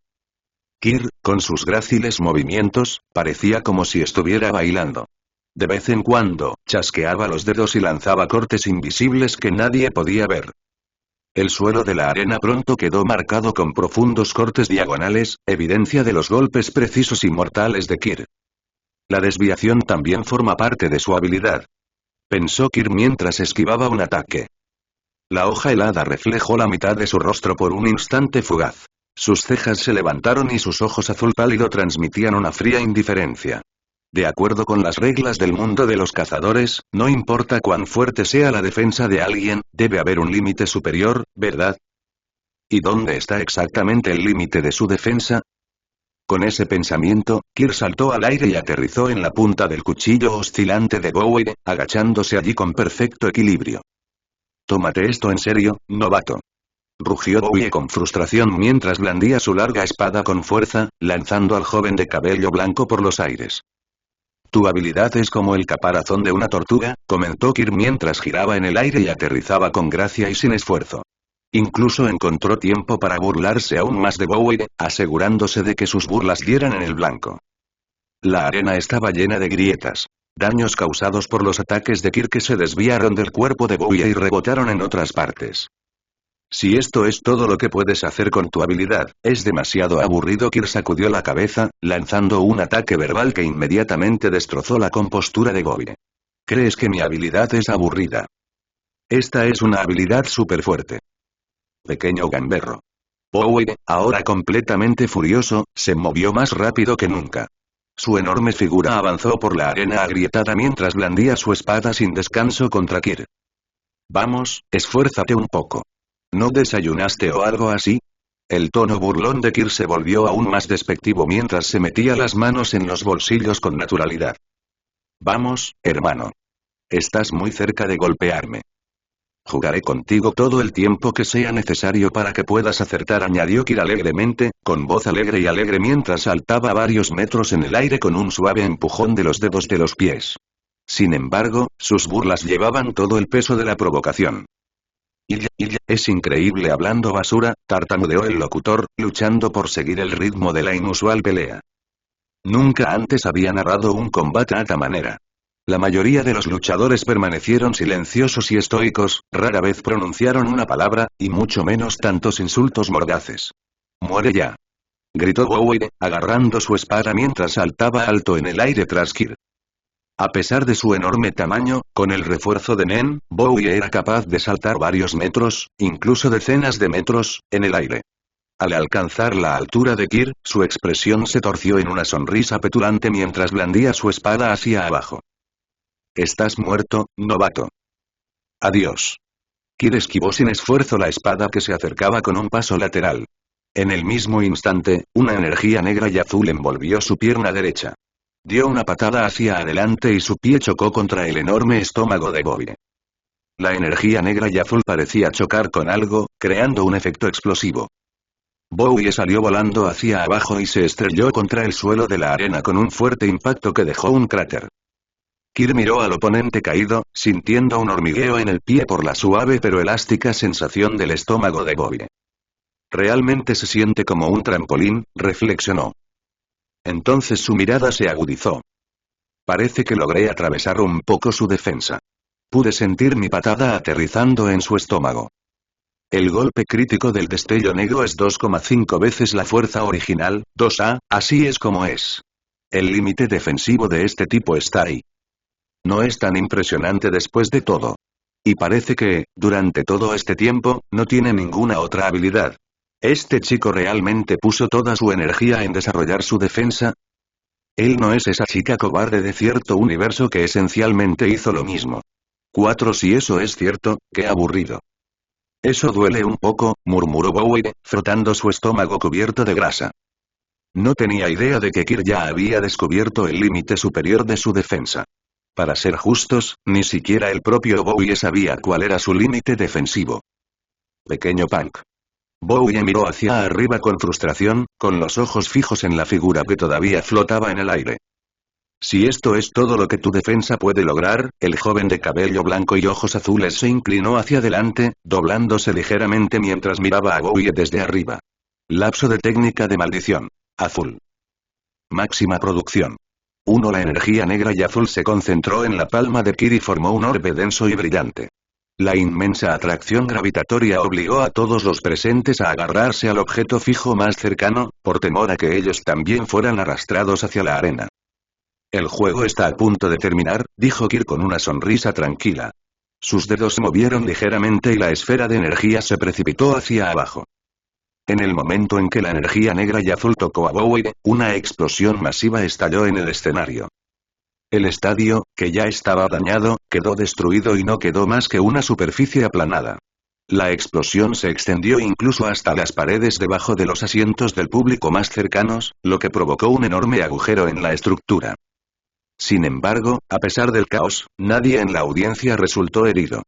Kir, con sus gráciles movimientos, parecía como si estuviera bailando. De vez en cuando, chasqueaba los dedos y lanzaba cortes invisibles que nadie podía ver. El suelo de la arena pronto quedó marcado con profundos cortes diagonales, evidencia de los golpes precisos y mortales de Kir. La desviación también forma parte de su habilidad, pensó Kir mientras esquivaba un ataque. La hoja helada reflejó la mitad de su rostro por un instante fugaz. Sus cejas se levantaron y sus ojos azul pálido transmitían una fría indiferencia. De acuerdo con las reglas del mundo de los cazadores, no importa cuán fuerte sea la defensa de alguien, debe haber un límite superior, ¿verdad? ¿Y dónde está exactamente el límite de su defensa? Con ese pensamiento, Kir saltó al aire y aterrizó en la punta del cuchillo oscilante de Bowie, agachándose allí con perfecto equilibrio. «Tómate esto en serio, novato», rugió Bowie con frustración mientras blandía su larga espada con fuerza, lanzando al joven de cabello blanco por los aires. «Tu habilidad es como el caparazón de una tortuga», comentó Kir mientras giraba en el aire y aterrizaba con gracia y sin esfuerzo. Incluso encontró tiempo para burlarse aún más de Bowie, asegurándose de que sus burlas dieran en el blanco. La arena estaba llena de grietas. Daños causados por los ataques de Kir que se desviaron del cuerpo de Bowie y rebotaron en otras partes. «Si esto es todo lo que puedes hacer con tu habilidad, es demasiado aburrido». Kir sacudió la cabeza, lanzando un ataque verbal que inmediatamente destrozó la compostura de Bowie. «¿Crees que mi habilidad es aburrida? Esta es una habilidad súper fuerte. Pequeño gamberro». Bowie, ahora completamente furioso, se movió más rápido que nunca. Su enorme figura avanzó por la arena agrietada mientras blandía su espada sin descanso contra Kir. «Vamos, esfuérzate un poco. ¿No desayunaste o algo así?» El tono burlón de Kir se volvió aún más despectivo mientras se metía las manos en los bolsillos con naturalidad. «Vamos, hermano. Estás muy cerca de golpearme. Jugaré contigo todo el tiempo que sea necesario para que puedas acertar», añadió Kir alegremente, con voz alegre y alegre mientras saltaba varios metros en el aire con un suave empujón de los dedos de los pies. Sin embargo, sus burlas llevaban todo el peso de la provocación. Es increíble hablando basura», tartamudeó el locutor, luchando por seguir el ritmo de la inusual pelea. Nunca antes había narrado un combate a esta manera. La mayoría de los luchadores permanecieron silenciosos y estoicos, rara vez pronunciaron una palabra, y mucho menos tantos insultos mordaces. «¡Muere ya!», gritó Bowie, agarrando su espada mientras saltaba alto en el aire tras Kir. A pesar de su enorme tamaño, con el refuerzo de Nen, Bowie era capaz de saltar varios metros, incluso decenas de metros, en el aire. Al alcanzar la altura de Kir, su expresión se torció en una sonrisa petulante mientras blandía su espada hacia abajo. «Estás muerto, novato. Adiós». Kir esquivó sin esfuerzo la espada que se acercaba con un paso lateral. En el mismo instante, una energía negra y azul envolvió su pierna derecha. Dio una patada hacia adelante y su pie chocó contra el enorme estómago de Bowie. La energía negra y azul parecía chocar con algo, creando un efecto explosivo. Bowie salió volando hacia abajo y se estrelló contra el suelo de la arena con un fuerte impacto que dejó un cráter. Kir miró al oponente caído, sintiendo un hormigueo en el pie por la suave pero elástica sensación del estómago de Bowie. «Realmente se siente como un trampolín», reflexionó. Entonces su mirada se agudizó. «Parece que logré atravesar un poco su defensa. Pude sentir mi patada aterrizando en su estómago. El golpe crítico del destello negro es 2,5 veces la fuerza original, 2A, así es como es. El límite defensivo de este tipo está ahí. No es tan impresionante después de todo. Y parece que, durante todo este tiempo, no tiene ninguna otra habilidad. ¿Este chico realmente puso toda su energía en desarrollar su defensa? Él no es esa chica cobarde de cierto universo que esencialmente hizo lo mismo. 4 Si eso es cierto, qué aburrido». «Eso duele un poco», murmuró Bowie, frotando su estómago cubierto de grasa. No tenía idea de que Kir ya había descubierto el límite superior de su defensa. Para ser justos, ni siquiera el propio Bowie sabía cuál era su límite defensivo. «Pequeño punk». Bowie miró hacia arriba con frustración, con los ojos fijos en la figura que todavía flotaba en el aire. «Si esto es todo lo que tu defensa puede lograr», el joven de cabello blanco y ojos azules se inclinó hacia adelante, doblándose ligeramente mientras miraba a Bowie desde arriba. Lapso de técnica de maldición. Azul. Máxima producción. 1 La energía negra y azul se concentró en la palma de Kir y formó un orbe denso y brillante. La inmensa atracción gravitatoria obligó a todos los presentes a agarrarse al objeto fijo más cercano, por temor a que ellos también fueran arrastrados hacia la arena. «El juego está a punto de terminar», dijo Kir con una sonrisa tranquila. Sus dedos se movieron ligeramente y la esfera de energía se precipitó hacia abajo. En el momento en que la energía negra y azul tocó a Bowie, una explosión masiva estalló en el escenario. El estadio, que ya estaba dañado, quedó destruido y no quedó más que una superficie aplanada. La explosión se extendió incluso hasta las paredes debajo de los asientos del público más cercanos, lo que provocó un enorme agujero en la estructura. Sin embargo, a pesar del caos, nadie en la audiencia resultó herido.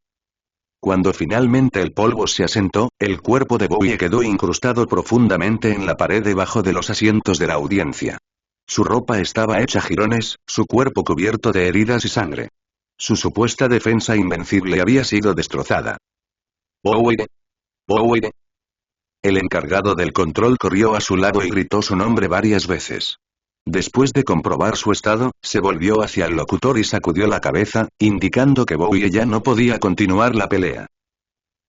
Cuando finalmente el polvo se asentó, el cuerpo de Bowie quedó incrustado profundamente en la pared debajo de los asientos de la audiencia. Su ropa estaba hecha jirones, su cuerpo cubierto de heridas y sangre. Su supuesta defensa invencible había sido destrozada. Bowie. Bowie. El encargado del control corrió a su lado y gritó su nombre varias veces. Después de comprobar su estado, se volvió hacia el locutor y sacudió la cabeza, indicando que Bowie ya no podía continuar la pelea.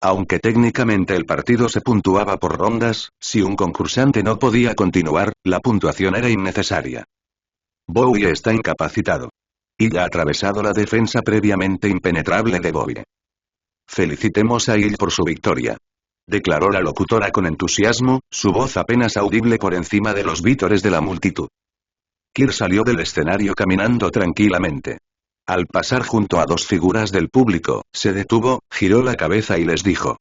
Aunque técnicamente el partido se puntuaba por rondas, si un concursante no podía continuar, la puntuación era innecesaria. Bowie está incapacitado. Y ha atravesado la defensa previamente impenetrable de Bowie. Felicitemos a Hill por su victoria. Declaró la locutora con entusiasmo, su voz apenas audible por encima de los vítores de la multitud. Kirk salió del escenario caminando tranquilamente. Al pasar junto a dos figuras del público, se detuvo, giró la cabeza y les dijo: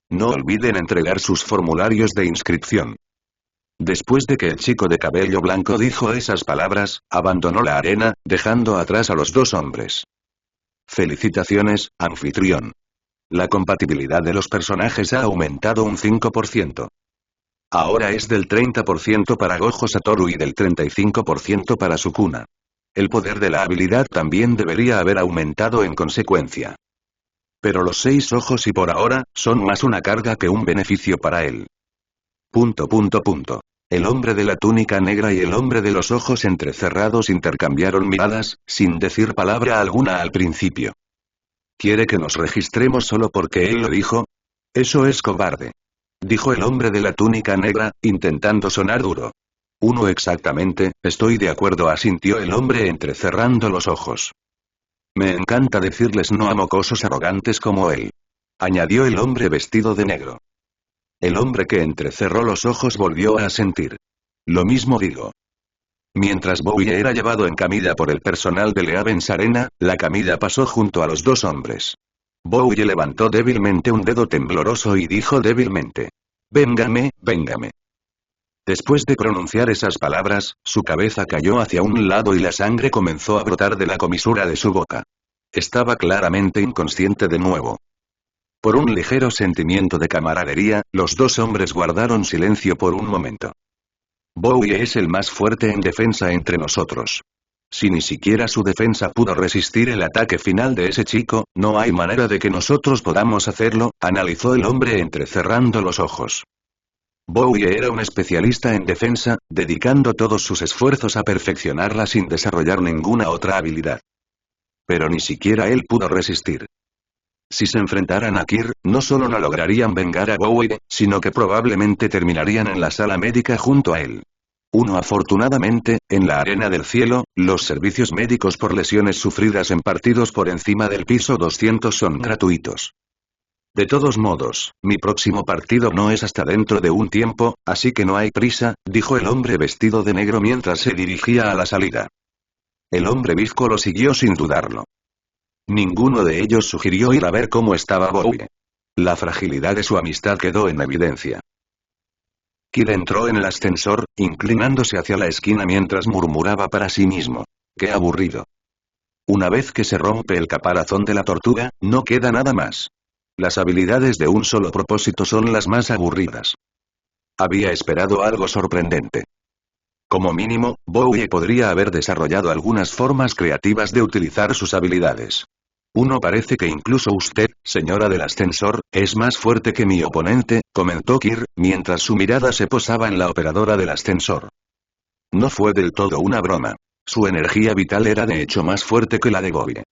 no olviden entregar sus formularios de inscripción. Después de que el chico de cabello blanco dijo esas palabras, abandonó la arena, dejando atrás a los dos hombres. Felicitaciones, anfitrión. La compatibilidad de los personajes ha aumentado un 5%. Ahora es del 30% para Gojo Satoru y del 35% para Sukuna. El poder de la habilidad también debería haber aumentado en consecuencia. Pero los 6 ojos y por ahora, son más una carga que un beneficio para él. El hombre de la túnica negra y el hombre de los ojos entrecerrados intercambiaron miradas, sin decir palabra alguna al principio. ¿Quiere que nos registremos solo porque él lo dijo? Eso es cobarde. Dijo el hombre de la túnica negra, intentando sonar duro. Uno exactamente, estoy de acuerdo, asintió el hombre entrecerrando los ojos. Me encanta decirles no a mocosos arrogantes como él. Añadió el hombre vestido de negro. El hombre que entrecerró los ojos volvió a asentir. Lo mismo digo. Mientras Bowie era llevado en camilla por el personal de Leavens Arena, la camilla pasó junto a los dos hombres. Bowie levantó débilmente un dedo tembloroso y dijo débilmente: véngame, véngame. Después de pronunciar esas palabras, su cabeza cayó hacia un lado y la sangre comenzó a brotar de la comisura de su boca. Estaba claramente inconsciente de nuevo. Por un ligero sentimiento de camaradería, los dos hombres guardaron silencio por un momento. Bowie es el más fuerte en defensa entre nosotros. Si ni siquiera su defensa pudo resistir el ataque final de ese chico, no hay manera de que nosotros podamos hacerlo, analizó el hombre entrecerrando los ojos. Bowie era un especialista en defensa, dedicando todos sus esfuerzos a perfeccionarla sin desarrollar ninguna otra habilidad. Pero ni siquiera él pudo resistir. Si se enfrentaran a Kirk, no solo no lograrían vengar a Bowie, sino que probablemente terminarían en la sala médica junto a él. Afortunadamente, en la arena del cielo, los servicios médicos por lesiones sufridas en partidos por encima del piso 200 son gratuitos. De todos modos, mi próximo partido no es hasta dentro de un tiempo, así que no hay prisa, dijo el hombre vestido de negro mientras se dirigía a la salida. El hombre bizco lo siguió sin dudarlo. Ninguno de ellos sugirió ir a ver cómo estaba Bowie. La fragilidad de su amistad quedó en evidencia. Kid entró en el ascensor, inclinándose hacia la esquina mientras murmuraba para sí mismo: ¡qué aburrido! Una vez que se rompe el caparazón de la tortuga, no queda nada más. Las habilidades de un solo propósito son las más aburridas. Había esperado algo sorprendente. Como mínimo, Bowie podría haber desarrollado algunas formas creativas de utilizar sus habilidades. Parece que incluso usted, señora del ascensor, es más fuerte que mi oponente, comentó Kirk, mientras su mirada se posaba en la operadora del ascensor. No fue del todo una broma. Su energía vital era de hecho más fuerte que la de Bowie.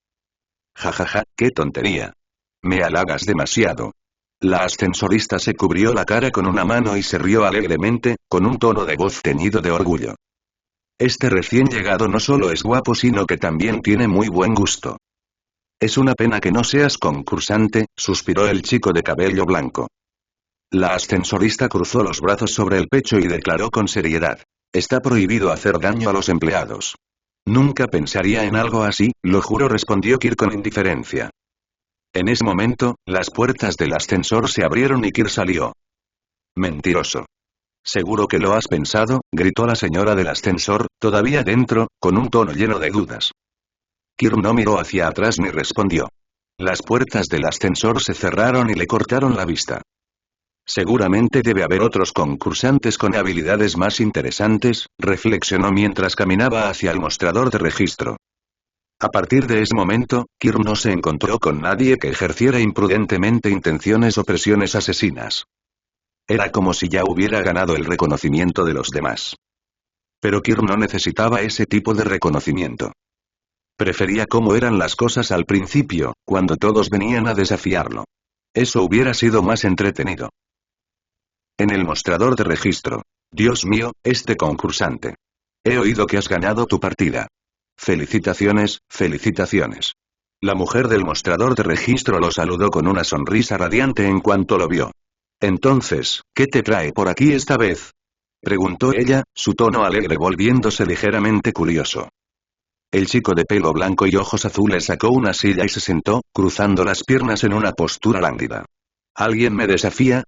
Jajaja, qué tontería. Me halagas demasiado. La ascensorista se cubrió la cara con una mano y se rió alegremente, con un tono de voz teñido de orgullo. Este recién llegado no solo es guapo sino que también tiene muy buen gusto. Es una pena que no seas concursante, suspiró el chico de cabello blanco. La ascensorista cruzó los brazos sobre el pecho y declaró con seriedad: está prohibido hacer daño a los empleados. Nunca pensaría en algo así, lo juro, respondió Kirk con indiferencia. En ese momento, las puertas del ascensor se abrieron y Kir salió. Mentiroso. Seguro que lo has pensado, gritó la señora del ascensor, todavía dentro, con un tono lleno de dudas. Kir no miró hacia atrás ni respondió. Las puertas del ascensor se cerraron y le cortaron la vista. Seguramente debe haber otros concursantes con habilidades más interesantes, reflexionó mientras caminaba hacia el mostrador de registro. A partir de ese momento, Kir no se encontró con nadie que ejerciera imprudentemente intenciones o presiones asesinas. Era como si ya hubiera ganado el reconocimiento de los demás. Pero Kir no necesitaba ese tipo de reconocimiento. Prefería cómo eran las cosas al principio, cuando todos venían a desafiarlo. Eso hubiera sido más entretenido. En el mostrador de registro. Dios mío, este concursante. He oído que has ganado tu partida. Felicitaciones, felicitaciones. La mujer del mostrador de registro lo saludó con una sonrisa radiante en cuanto lo vio. Entonces, ¿qué te trae por aquí esta vez? Preguntó ella, su tono alegre volviéndose ligeramente curioso. El chico de pelo blanco y ojos azules sacó una silla y se sentó, cruzando las piernas en una postura lánguida. ¿Alguien me desafía?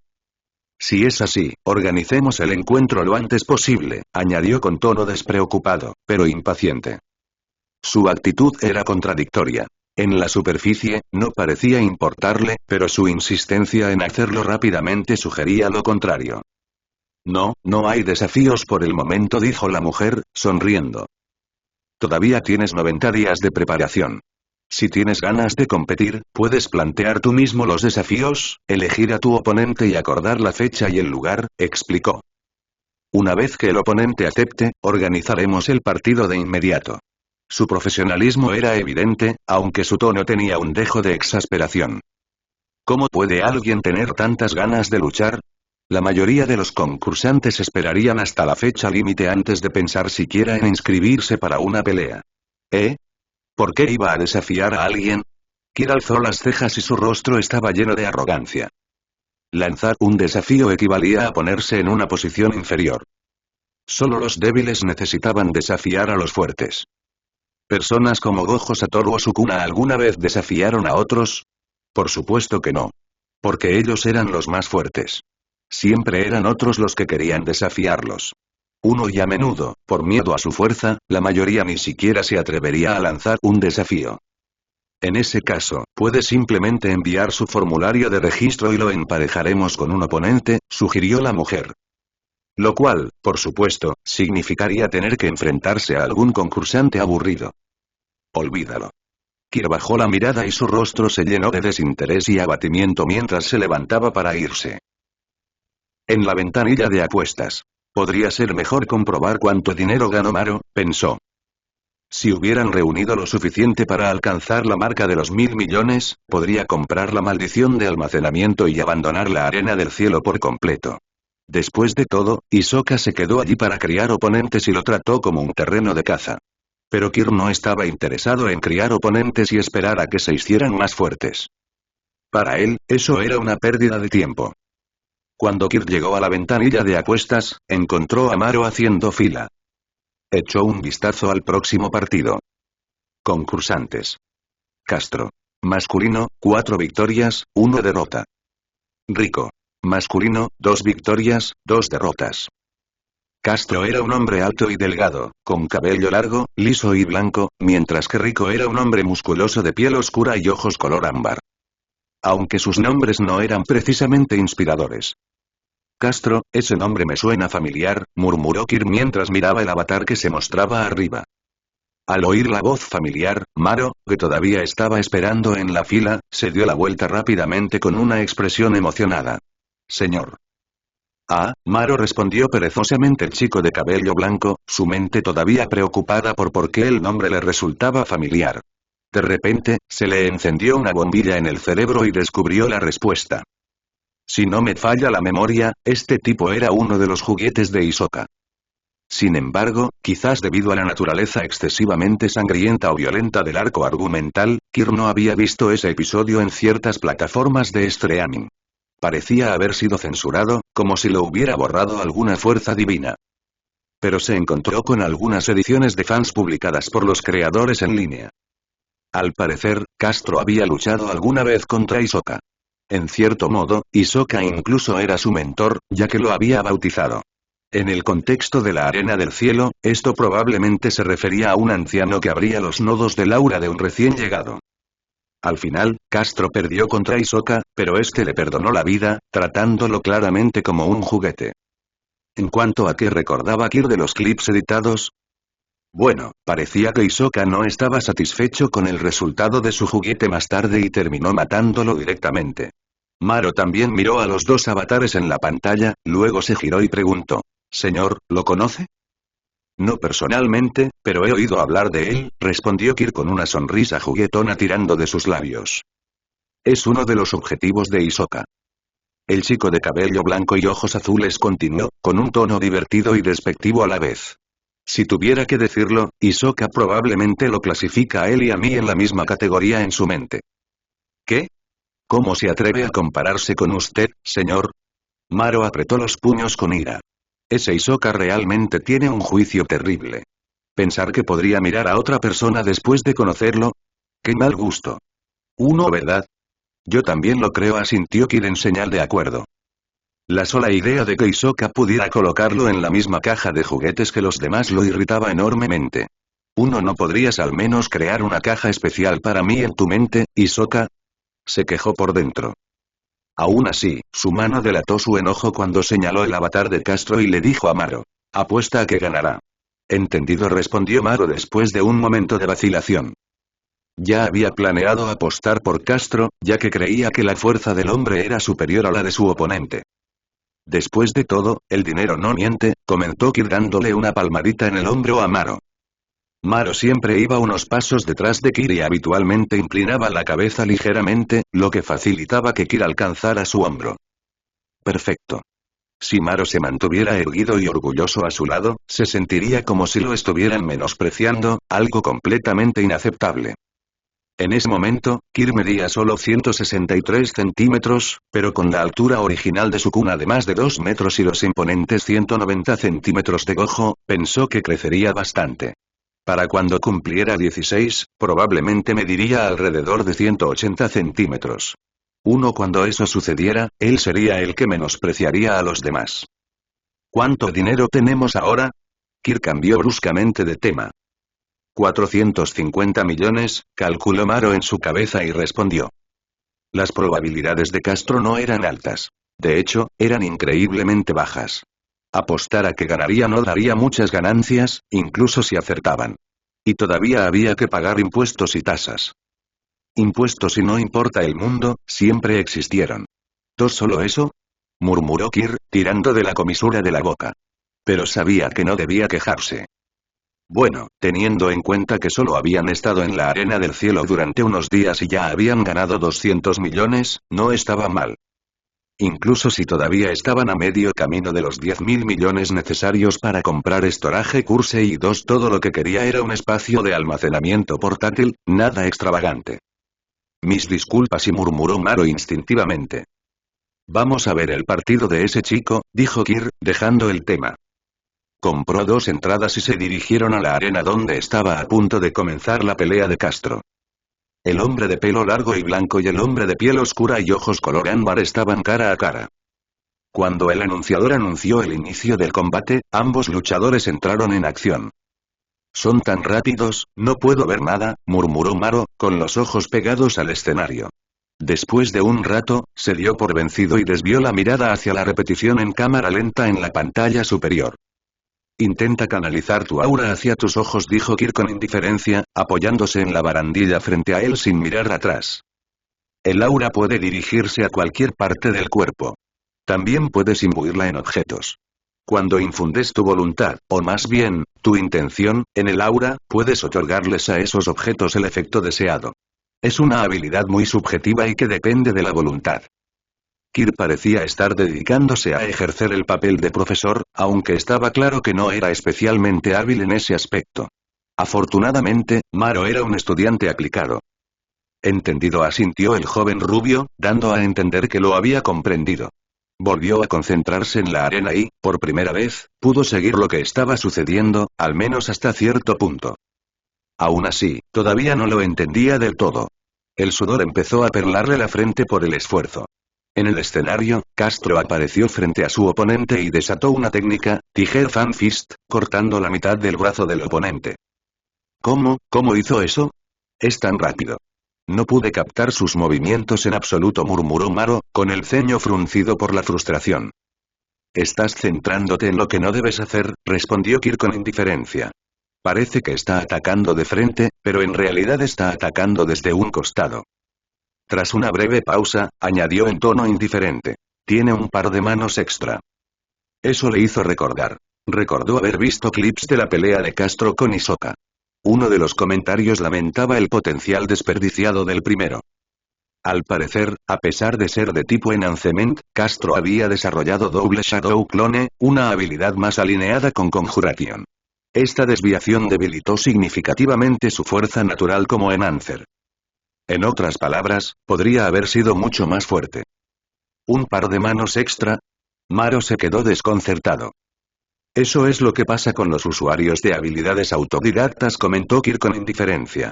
Si es así, organicemos el encuentro lo antes posible, añadió con tono despreocupado, pero impaciente. Su actitud era contradictoria. En la superficie, no parecía importarle, pero su insistencia en hacerlo rápidamente sugería lo contrario. No, no hay desafíos por el momento, dijo la mujer, sonriendo. Todavía tienes 90 días de preparación. Si tienes ganas de competir, puedes plantear tú mismo los desafíos, elegir a tu oponente y acordar la fecha y el lugar, explicó. Una vez que el oponente acepte, organizaremos el partido de inmediato. Su profesionalismo era evidente, aunque su tono tenía un dejo de exasperación. ¿Cómo puede alguien tener tantas ganas de luchar? La mayoría de los concursantes esperarían hasta la fecha límite antes de pensar siquiera en inscribirse para una pelea. ¿Eh? ¿Por qué iba a desafiar a alguien? Kir alzó las cejas y su rostro estaba lleno de arrogancia. Lanzar un desafío equivalía a ponerse en una posición inferior. Solo los débiles necesitaban desafiar a los fuertes. ¿Personas como Gojo Satoru o Sukuna alguna vez desafiaron a otros? Por supuesto que no. Porque ellos eran los más fuertes. Siempre eran otros los que querían desafiarlos. Y a menudo, por miedo a su fuerza, la mayoría ni siquiera se atrevería a lanzar un desafío. En ese caso, puede simplemente enviar su formulario de registro y lo emparejaremos con un oponente, sugirió la mujer. Lo cual, por supuesto, significaría tener que enfrentarse a algún concursante aburrido. Olvídalo. Kir bajó la mirada y su rostro se llenó de desinterés y abatimiento mientras se levantaba para irse. En la ventanilla de apuestas. Podría ser mejor comprobar cuánto dinero ganó Maro, pensó. Si hubieran reunido lo suficiente para alcanzar la marca de los 1.000 millones, podría comprar la maldición de almacenamiento y abandonar la arena del cielo por completo. Después de todo, Hisoka se quedó allí para criar oponentes y lo trató como un terreno de caza. Pero Kir no estaba interesado en criar oponentes y esperar a que se hicieran más fuertes. Para él, eso era una pérdida de tiempo. Cuando Kir llegó a la ventanilla de apuestas, encontró a Maro haciendo fila. Echó un vistazo al próximo partido. Concursantes. Castro. Masculino, 4 victorias, 1 derrota. Rico. Masculino, 2 victorias, 2 derrotas. Castro era un hombre alto y delgado, con cabello largo, liso y blanco, mientras que Rico era un hombre musculoso de piel oscura y ojos color ámbar. Aunque sus nombres no eran precisamente inspiradores. Castro, ese nombre me suena familiar, murmuró Kir mientras miraba el avatar que se mostraba arriba. Al oír la voz familiar, Maro, que todavía estaba esperando en la fila, se dio la vuelta rápidamente con una expresión emocionada. Señor. Ah, Maro respondió perezosamente el chico de cabello blanco, su mente todavía preocupada por qué el nombre le resultaba familiar. De repente, se le encendió una bombilla en el cerebro y descubrió la respuesta. Si no me falla la memoria, este tipo era uno de los juguetes de Hisoka. Sin embargo, quizás debido a la naturaleza excesivamente sangrienta o violenta del arco argumental, Kir no había visto ese episodio en ciertas plataformas de streaming. Parecía haber sido censurado, como si lo hubiera borrado alguna fuerza divina. Pero se encontró con algunas ediciones de fans publicadas por los creadores en línea. Al parecer, Castro había luchado alguna vez contra Hisoka. En cierto modo, Hisoka incluso era su mentor, ya que lo había bautizado. En el contexto de la Arena del Cielo, esto probablemente se refería a un anciano que abría los nodos del aura de un recién llegado. Al final, Castro perdió contra Hisoka, pero este le perdonó la vida, tratándolo claramente como un juguete. En cuanto a qué recordaba Kir de los clips editados, bueno, parecía que Hisoka no estaba satisfecho con el resultado de su juguete más tarde y terminó matándolo directamente. Maro también miró a los dos avatares en la pantalla, luego se giró y preguntó: «Señor, ¿lo conoce?» «No personalmente, pero he oído hablar de él», respondió Kir con una sonrisa juguetona tirando de sus labios. «Es uno de los objetivos de Hisoka». El chico de cabello blanco y ojos azules continuó, con un tono divertido y despectivo a la vez. «Si tuviera que decirlo, Hisoka probablemente lo clasifica a él y a mí en la misma categoría en su mente». «¿Qué? ¿Cómo se atreve a compararse con usted, señor?» Maro apretó los puños con ira. Ese Hisoka realmente tiene un juicio terrible. Pensar que podría mirar a otra persona después de conocerlo. ¡Qué mal gusto! Uno, ¿verdad? Yo también lo creo, asintió Kir en señal de acuerdo. La sola idea de que Hisoka pudiera colocarlo en la misma caja de juguetes que los demás lo irritaba enormemente. «¿Uno no podrías al menos crear una caja especial para mí en tu mente, Hisoka?», se quejó por dentro. Aún así, su mano delató su enojo cuando señaló el avatar de Castro y le dijo a Maro: «Apuesta a que ganará». «Entendido», respondió Maro después de un momento de vacilación. Ya había planeado apostar por Castro, ya que creía que la fuerza del hombre era superior a la de su oponente. «Después de todo, el dinero no miente», comentó Kir dándole una palmadita en el hombro a Maro. Maro siempre iba unos pasos detrás de Kir y habitualmente inclinaba la cabeza ligeramente, lo que facilitaba que Kir alcanzara su hombro. Perfecto. Si Maro se mantuviera erguido y orgulloso a su lado, se sentiría como si lo estuvieran menospreciando, algo completamente inaceptable. En ese momento, Kir medía solo 163 centímetros, pero con la altura original de su cuna de más de 2 metros y los imponentes 190 centímetros de Gojo, pensó que crecería bastante. Para cuando cumpliera 16, probablemente mediría alrededor de 180 centímetros. Cuando eso sucediera, él sería el que menospreciaría a los demás. ¿Cuánto dinero tenemos ahora? Kir cambió bruscamente de tema. 450 millones, calculó Maro en su cabeza y respondió. Las probabilidades de Castro no eran altas. De hecho, eran increíblemente bajas. Apostar a que ganaría no daría muchas ganancias, incluso si acertaban. Y todavía había que pagar impuestos y tasas. Impuestos y no importa el mundo, siempre existieron. ¿No solo eso?, murmuró Kir, tirando de la comisura de la boca. Pero sabía que no debía quejarse. Bueno, teniendo en cuenta que solo habían estado en la Arena del Cielo durante unos días y ya habían ganado 200 millones, no estaba mal. Incluso si todavía estaban a medio camino de los 10.000 millones necesarios para comprar Storage Curse y 2, todo lo que quería era un espacio de almacenamiento portátil, nada extravagante. Mis disculpas, y murmuró Maro instintivamente. Vamos a ver el partido de ese chico, dijo Kir, dejando el tema. Compró 2 entradas y se dirigieron a la arena donde estaba a punto de comenzar la pelea de Castro. El hombre de pelo largo y blanco y el hombre de piel oscura y ojos color ámbar estaban cara a cara. Cuando el anunciador anunció el inicio del combate, ambos luchadores entraron en acción. «Son tan rápidos, no puedo ver nada», murmuró Maro, con los ojos pegados al escenario. Después de un rato, se dio por vencido y desvió la mirada hacia la repetición en cámara lenta en la pantalla superior. «Intenta canalizar tu aura hacia tus ojos», dijo Kir con indiferencia, apoyándose en la barandilla frente a él sin mirar atrás. El aura puede dirigirse a cualquier parte del cuerpo. También puedes imbuirla en objetos. Cuando infundes tu voluntad, o más bien, tu intención, en el aura, puedes otorgarles a esos objetos el efecto deseado. Es una habilidad muy subjetiva y que depende de la voluntad. Kir parecía estar dedicándose a ejercer el papel de profesor, aunque estaba claro que no era especialmente hábil en ese aspecto. Afortunadamente, Maro era un estudiante aplicado. Entendido, asintió el joven rubio, dando a entender que lo había comprendido. Volvió a concentrarse en la arena y, por primera vez, pudo seguir lo que estaba sucediendo, al menos hasta cierto punto. Aún así, todavía no lo entendía del todo. El sudor empezó a perlarle la frente por el esfuerzo. En el escenario, Castro apareció frente a su oponente y desató una técnica, Tiger Fan Fist, cortando la mitad del brazo del oponente. ¿Cómo hizo eso? Es tan rápido. No pude captar sus movimientos en absoluto, murmuró Maro, con el ceño fruncido por la frustración. Estás centrándote en lo que no debes hacer, respondió Kir con indiferencia. Parece que está atacando de frente, pero en realidad está atacando desde un costado. Tras una breve pausa, añadió en tono indiferente. Tiene un par de manos extra. Eso le hizo recordar. Recordó haber visto clips de la pelea de Castro con Hisoka. Uno de los comentarios lamentaba el potencial desperdiciado del primero. Al parecer, a pesar de ser de tipo Enhancement, Castro había desarrollado Double Shadow Clone, una habilidad más alineada con Conjuration. Esta desviación debilitó significativamente su fuerza natural como Enhancer. En otras palabras, podría haber sido mucho más fuerte. ¿Un par de manos extra? Maro se quedó desconcertado. Eso es lo que pasa con los usuarios de habilidades autodidactas, comentó Kir con indiferencia.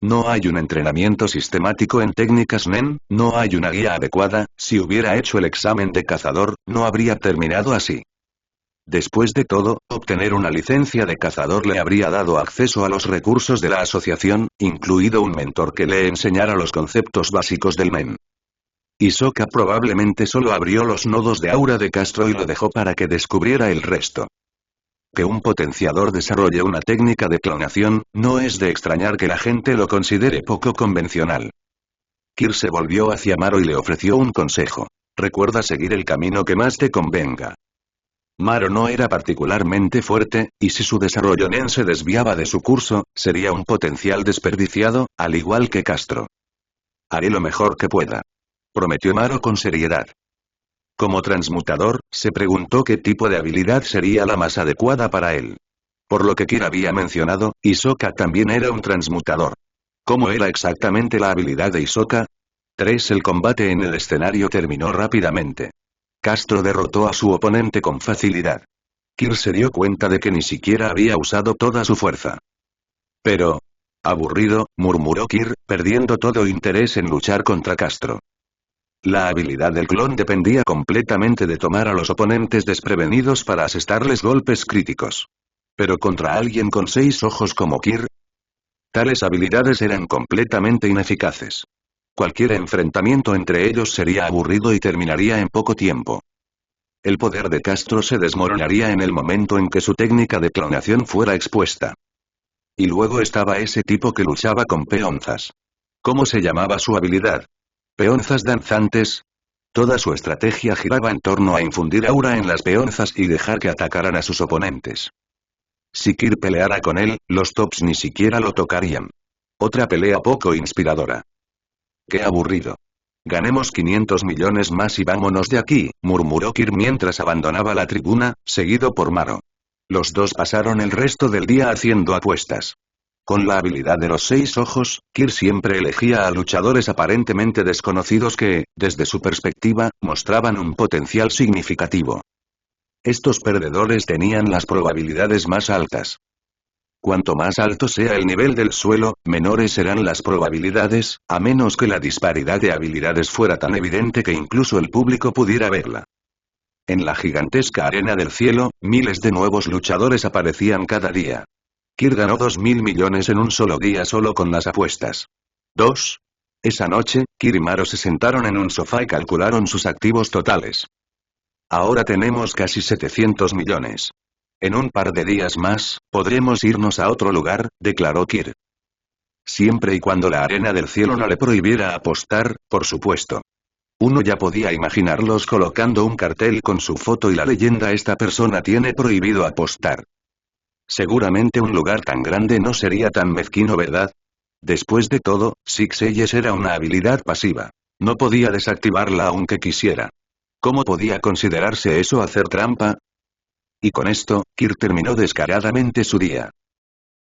No hay un entrenamiento sistemático en técnicas Nen, no hay una guía adecuada, si hubiera hecho el examen de cazador, no habría terminado así. Después de todo, obtener una licencia de cazador le habría dado acceso a los recursos de la asociación, incluido un mentor que le enseñara los conceptos básicos del Nen. Hisoka probablemente solo abrió los nodos de aura de Castro y lo dejó para que descubriera el resto. Que un potenciador desarrolle una técnica de clonación, no es de extrañar que la gente lo considere poco convencional. Kir se volvió hacia Maro y le ofreció un consejo. Recuerda seguir el camino que más te convenga. Maro no era particularmente fuerte, y si su desarrollo Nen se desviaba de su curso, sería un potencial desperdiciado, al igual que Castro. Haré lo mejor que pueda. Prometió Maro con seriedad. Como transmutador, se preguntó qué tipo de habilidad sería la más adecuada para él. Por lo que Kir había mencionado, Hisoka también era un transmutador. ¿Cómo era exactamente la habilidad de Hisoka? 3. El combate en el escenario terminó rápidamente. Castro derrotó a su oponente con facilidad. Kir se dio cuenta de que ni siquiera había usado toda su fuerza. Pero... aburrido, murmuró Kir, perdiendo todo interés en luchar contra Castro. La habilidad del clon dependía completamente de tomar a los oponentes desprevenidos para asestarles golpes críticos. Pero contra alguien con 6 ojos como Kir, tales habilidades eran completamente ineficaces. Cualquier enfrentamiento entre ellos sería aburrido y terminaría en poco tiempo. El poder de Castro se desmoronaría en el momento en que su técnica de clonación fuera expuesta. Y luego estaba ese tipo que luchaba con peonzas. ¿Cómo se llamaba su habilidad? ¿Peonzas danzantes? Toda su estrategia giraba en torno a infundir aura en las peonzas y dejar que atacaran a sus oponentes. Si Kir peleara con él, los tops ni siquiera lo tocarían. Otra pelea poco inspiradora. ¡Qué aburrido! Ganemos 500 millones más y vámonos de aquí, murmuró Kir mientras abandonaba la tribuna, seguido por Maro. Los dos pasaron el resto del día haciendo apuestas. Con la habilidad de los 6 ojos, Kir siempre elegía a luchadores aparentemente desconocidos que, desde su perspectiva, mostraban un potencial significativo. Estos perdedores tenían las probabilidades más altas. Cuanto más alto sea el nivel del suelo, menores serán las probabilidades, a menos que la disparidad de habilidades fuera tan evidente que incluso el público pudiera verla. En la gigantesca arena del cielo, miles de nuevos luchadores aparecían cada día. Kir ganó 2.000 millones en un solo día solo con las apuestas. 2. Esa noche, Kir y Maro se sentaron en un sofá y calcularon sus activos totales. Ahora tenemos casi 700 millones. En un par de días más, podremos irnos a otro lugar, declaró Kir. Siempre y cuando la arena del cielo no le prohibiera apostar, por supuesto. Uno ya podía imaginarlos colocando un cartel con su foto y la leyenda "Esta persona tiene prohibido apostar". Seguramente un lugar tan grande no sería tan mezquino, ¿verdad? Después de todo, Six Eyes era una habilidad pasiva. No podía desactivarla aunque quisiera. ¿Cómo podía considerarse eso hacer trampa? Y con esto, Kir terminó descaradamente su día.